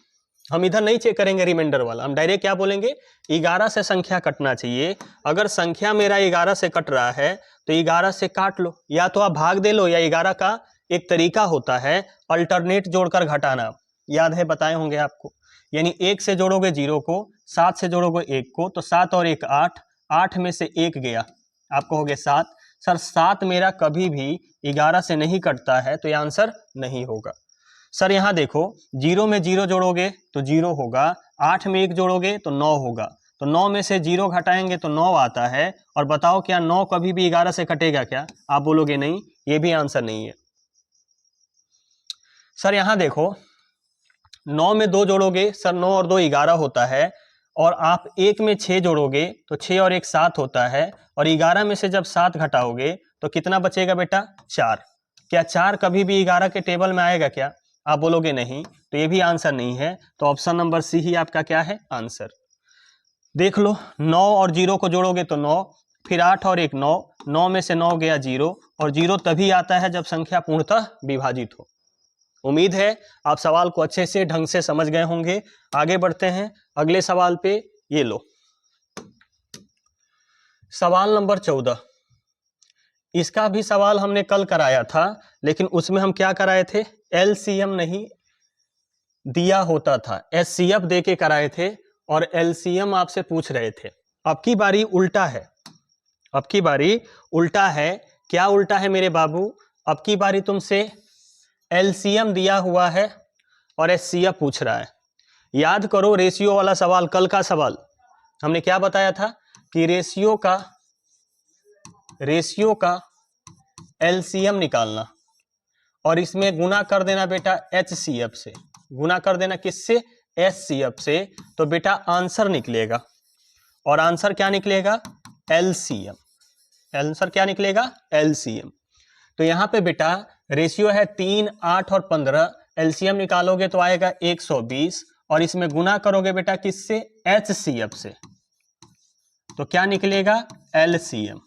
हम इधर नहीं चेक करेंगे रिमाइंडर वाला, हम डायरेक्ट क्या बोलेंगे? 11 से संख्या कटना चाहिए। अगर संख्या मेरा 11 से कट रहा है तो 11 से काट लो, या तो आप भाग दे लो, या 11 का एक तरीका होता है अल्टरनेट जोड़कर घटाना। याद है, बताए होंगे आपको। यानी 1 से जोड़ोगे 0 को, 7 से जोड़ोगे 1 को, तो 7 और 1 8, 8 में से 1 गया, आप कहोगे 7। सर 7 मेरा कभी भी 11 से नहीं कटता है, तो ये आंसर नहीं होगा। सर यहाँ देखो, 0 में 0 जोड़ोगे तो 0 होगा, 8 में 1 जोड़ोगे तो 9 होगा। तो 9 में से 0 घटाएंगे तो 9 आता है। और बताओ क्या 9 कभी भी 11 से कटेगा क्या? आप बोलोगे नहीं, ये भी आंसर नहीं है। सर यहां देखो, 9 में 2 जोड़ोगे सर, 9 और 2 11 होता है। और आप 1 में 6 जोड़ोगे तो 6 और 1 7 होता है। और 11 में से जब 7 घटाओगे तो कितना बचेगा बेटा? 4। क्या 4 कभी भी 11 के टेबल में आएगा क्या? आप बोलोगे नहीं, तो ये भी आंसर नहीं है। तो ऑप्शन नंबर सी ही आपका क्या है? आंसर। देख लो, 9 और 0 को जोड़ोगे तो 9, फिर 8 और 1 9, 9 में से 9 गया 0, और 0 तभी आता है जब संख्या पूर्णतः विभाजित हो। उम्मीद है आप सवाल को अच्छे से ढंग से समझ गए होंगे। आगे बढ़ते हैं अगले सवाल पे। ये लो सवाल नंबर 14। इसका भी सवाल हमने कल कराया था, लेकिन उसमें हम क्या कराए थे? एलसीएम नहीं दिया होता था, एचसीएफ दे के कराए थे और एलसीएम आपसे पूछ रहे थे। अब की बारी उल्टा है, अब की बारी उल्टा है। क्या उल्टा है मेरे बाबू? अब की बारी तुमसे एलसीएम दिया हुआ है और एचसीएफ पूछ रहा है। याद करो रेशियो वाला सवाल, कल का सवाल हमने क्या बताया था कि रेशियो का एलसीएम निकालना और इसमें गुना कर देना बेटा एचसीएफ से। गुना कर देना किससे? एचसीएफ से। तो बेटा आंसर निकलेगा, और आंसर क्या निकलेगा? एलसीएम। आंसर क्या निकलेगा? एलसीएम। तो यहां पे बेटा रेशियो है 3, 8 और 15। एलसीएम निकालोगे तो आएगा 120, और इसमें गुना करोगे बेटा किससे? एचसीएफ से। तो क्या निकलेगा? एलसीएम।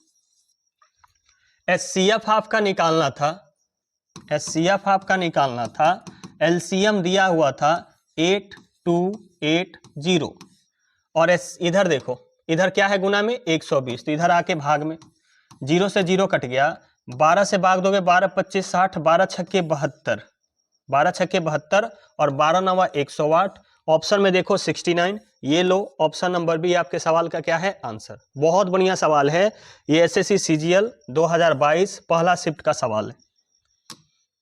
एचसीएफ आपका निकालना था, एचसीएफ आपका निकालना था। एलसीएम दिया हुआ था 8280, और इधर देखो, इधर क्या है गुना में? 120। तो इधर आके भाग में 0 से 0 कट गया, 12 से भाग दोगे 12 25 60, 12 छक्के 72, 12 छक्के 72 और 12 नवा 108। ऑप्शन में देखो 69। ये लो ऑप्शन नंबर बी आपके सवाल का क्या है? आंसर। बहुत बढ़िया सवाल है ये, एसएससी सीजीएल 2022 पहला शिफ्ट का सवाल है।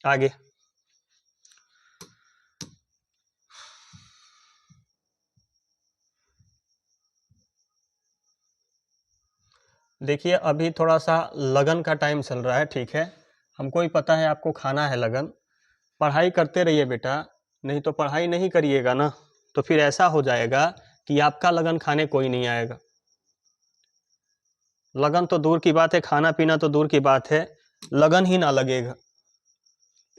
आगे देखिए, अभी थोड़ा सा लगन का टाइम चल रहा है, ठीक है, हमको ही पता है आपको खाना है लगन। पढ़ाई करते रहिए बेटा, नहीं तो पढ़ाई नहीं करिएगा ना तो फिर ऐसा हो जाएगा कि आपका लगन खाने कोई नहीं आएगा। लगन तो दूर की बात है, खाना पीना तो दूर की बात है, लगन ही ना लगेगा।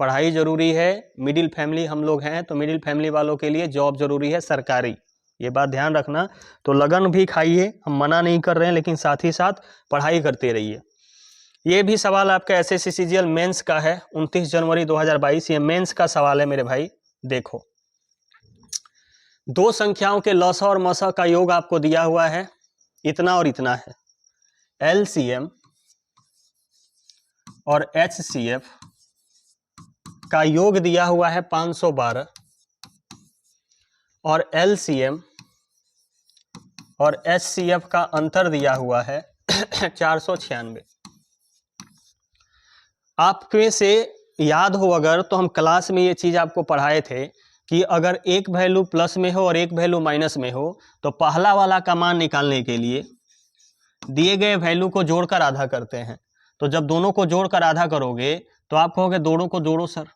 पढ़ाई जरूरी है, मिडिल फैमिली हम लोग हैं, तो मिडिल फैमिली वालों के लिए जॉब जरूरी है सरकारी, ये बात ध्यान रखना। तो लगन भी खाइए, हम मना नहीं कर रहे हैं, लेकिन साथ ही साथ पढ़ाई करते रहिए। ये भी सवाल आपका एसएससी सीजीएल मेंस का है, 29 जनवरी 2022, ये मेंस का सवाल है मेरे भाई। देखो, दो संख्याओं के लसा और मसा का योग आपको दिया हुआ है, इतना और इतना है। एलसीएम और एचसीएफ का योग दिया हुआ है 512, और एलसीएम और एचसीएफ का अंतर दिया हुआ है 496। आपके से याद हो अगर, तो हम क्लास में ये चीज आपको पढ़ाए थे कि अगर एक वैल्यू प्लस में हो और एक वैल्यू माइनस में हो, तो पहला वाला का मान निकालने के लिए दिए गए वैल्यू को जोड़कर आधा करते हैं। तो जब दोनों को जोड़कर आधा करोगे तो आप कहोगे दोनों को जोड़ो सर,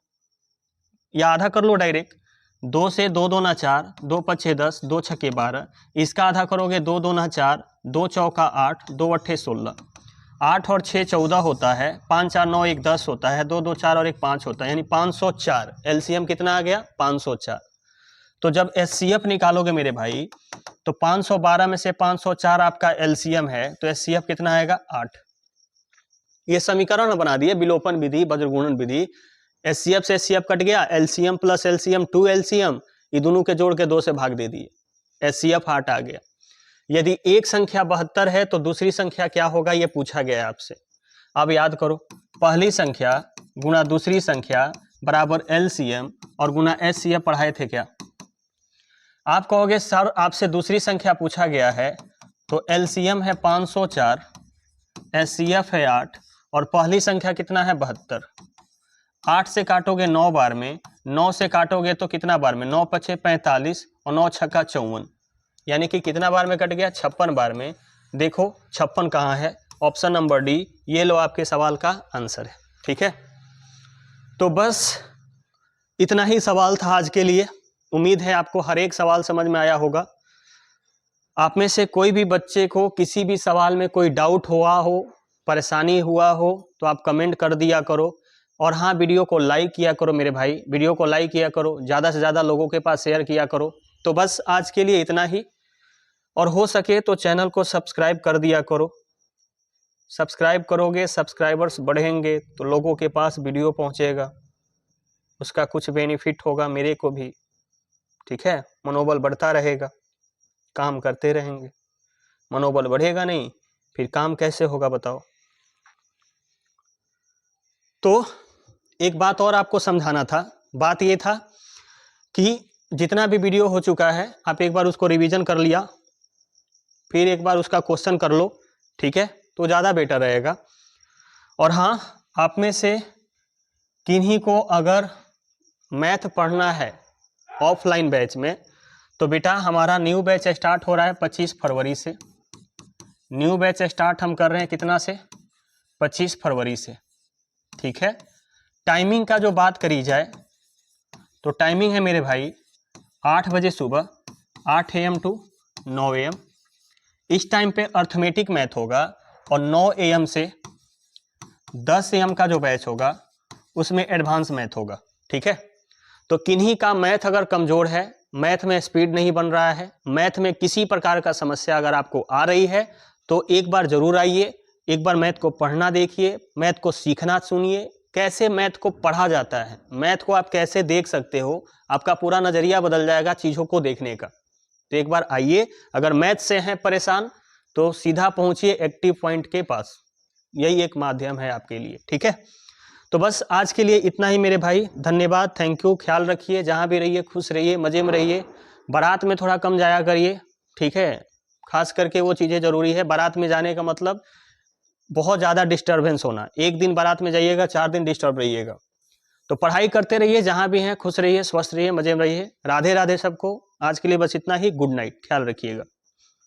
या आधा कर लो डायरेक्ट। 2 से 2 2 ना 4, 2 5 10, 2 6 12, इसका आधा करोगे 2 2 ना 4, 2 चौका 8, 2 अट्ठे 16, 8 और 6 14 होता है, 5 4 9 1 10 होता है, 2 2 4 और 1 5 होता है, यानी 504। एलसीएम कितना आ गया? 504। तो जब एचसीएफ निकालोगे मेरे भाई, तो 512 में से 504 आपका एलसीएम है, तो एचसीएफ कितना आएगा? 8। ये समीकरण बना दिए, विलोपन विधि, वज्रगुणन विधि। एचसीएफ से एचसीएफ कट गया, एलसीएम प्लस एलसीएम 2 एलसीएम, ये दोनों के जोड़ के 2 से भाग दे दिए, एचसीएफ 8 आ गया। यदि एक संख्या 72 है तो दूसरी संख्या क्या होगा, ये पूछा गया है आपसे। अब याद करो, पहली संख्या गुना दूसरी संख्या बराबर एलसीएम और गुना एचसीएफ पढ़ाए थे क्या? आप कहोगे सर आपसे दूसरी संख्या पूछा गया है, तो एलसीएम है 504, एचसीएफ है 8, और पहली संख्या कितना है? 72। 8 से काटोगे 9 बार में, 9 से काटोगे तो कितना बार में? 9 पचे 45 और 9 छक्का 54, यानी कि कितना बार में कट गया, 56 बार में। देखो 56 कहाँ है, ऑप्शन नंबर डी, ये लो आपके सवाल का आंसर है। ठीक है, तो बस इतना ही सवाल था आज के लिए। उम्मीद है आपको हर एक सवाल समझ में आया होगा। आप में से कोई भी बच्चे को किसी भी सवाल में कोई डाउट हुआ हो, परेशानी हुआ हो, तो आप कमेंट कर दिया करो। और हाँ, वीडियो को लाइक किया करो मेरे भाई, वीडियो को लाइक किया करो, ज़्यादा से ज़्यादा लोगों के पास शेयर किया करो। तो बस आज के लिए इतना ही, और हो सके तो चैनल को सब्सक्राइब कर दिया करो। सब्सक्राइब करोगे, सब्सक्राइबर्स बढ़ेंगे तो लोगों के पास वीडियो पहुंचेगा, उसका कुछ बेनिफिट होगा मेरे को भी। ठीक है, मनोबल बढ़ता रहेगा, काम करते रहेंगे। मनोबल बढ़ेगा नहीं फिर काम कैसे होगा बताओ। तो एक बात और आपको समझाना था। बात ये था कि जितना भी वीडियो हो चुका है आप एक बार उसको रिवीजन कर लिया, फिर एक बार उसका क्वेश्चन कर लो। ठीक है, तो ज़्यादा बेटर रहेगा। और हाँ, आप में से किन्हीं को अगर मैथ पढ़ना है ऑफलाइन बैच में, तो बेटा हमारा न्यू बैच स्टार्ट हो रहा है 25 फरवरी से। न्यू बैच स्टार्ट हम कर रहे हैं कितना से, 25 फरवरी से। ठीक है, टाइमिंग का जो बात करी जाए तो टाइमिंग है मेरे भाई 8 बजे सुबह, 8 AM टू 9 AM। इस टाइम पे अर्थमेटिक मैथ होगा, और 9 AM से 10 AM का जो बैच होगा उसमें एडवांस मैथ होगा। ठीक है, तो किन्हीं का मैथ अगर कमज़ोर है, मैथ में स्पीड नहीं बन रहा है, मैथ में किसी प्रकार का समस्या अगर आपको आ रही है, तो एक बार ज़रूर आइए, एक बार मैथ को पढ़ना देखिए, मैथ को सीखना सुनिए, कैसे मैथ को पढ़ा जाता है, मैथ को आप कैसे देख सकते हो, आपका पूरा नज़रिया बदल जाएगा चीज़ों को देखने का। तो एक बार आइए, अगर मैथ से हैं परेशान तो सीधा पहुंचिए एक्टिव पॉइंट के पास, यही एक माध्यम है आपके लिए। ठीक है, तो बस आज के लिए इतना ही मेरे भाई, धन्यवाद, थैंक यू। ख्याल रखिए, जहाँ भी रहिए खुश रहिए, मज़े में रहिए। बारात में थोड़ा कम जाया करिए। ठीक है, खास करके वो चीज़ें ज़रूरी है। बारात में जाने का मतलब बहुत ज़्यादा डिस्टर्बेंस होना। एक दिन बारात में जाइएगा, 4 दिन डिस्टर्ब रहिएगा। तो पढ़ाई करते रहिए, जहाँ भी हैं खुश रहिए, स्वस्थ रहिए, मज़े में रहिए। राधे राधे सबको। आज के लिए बस इतना ही, गुड नाइट, ख्याल रखिएगा।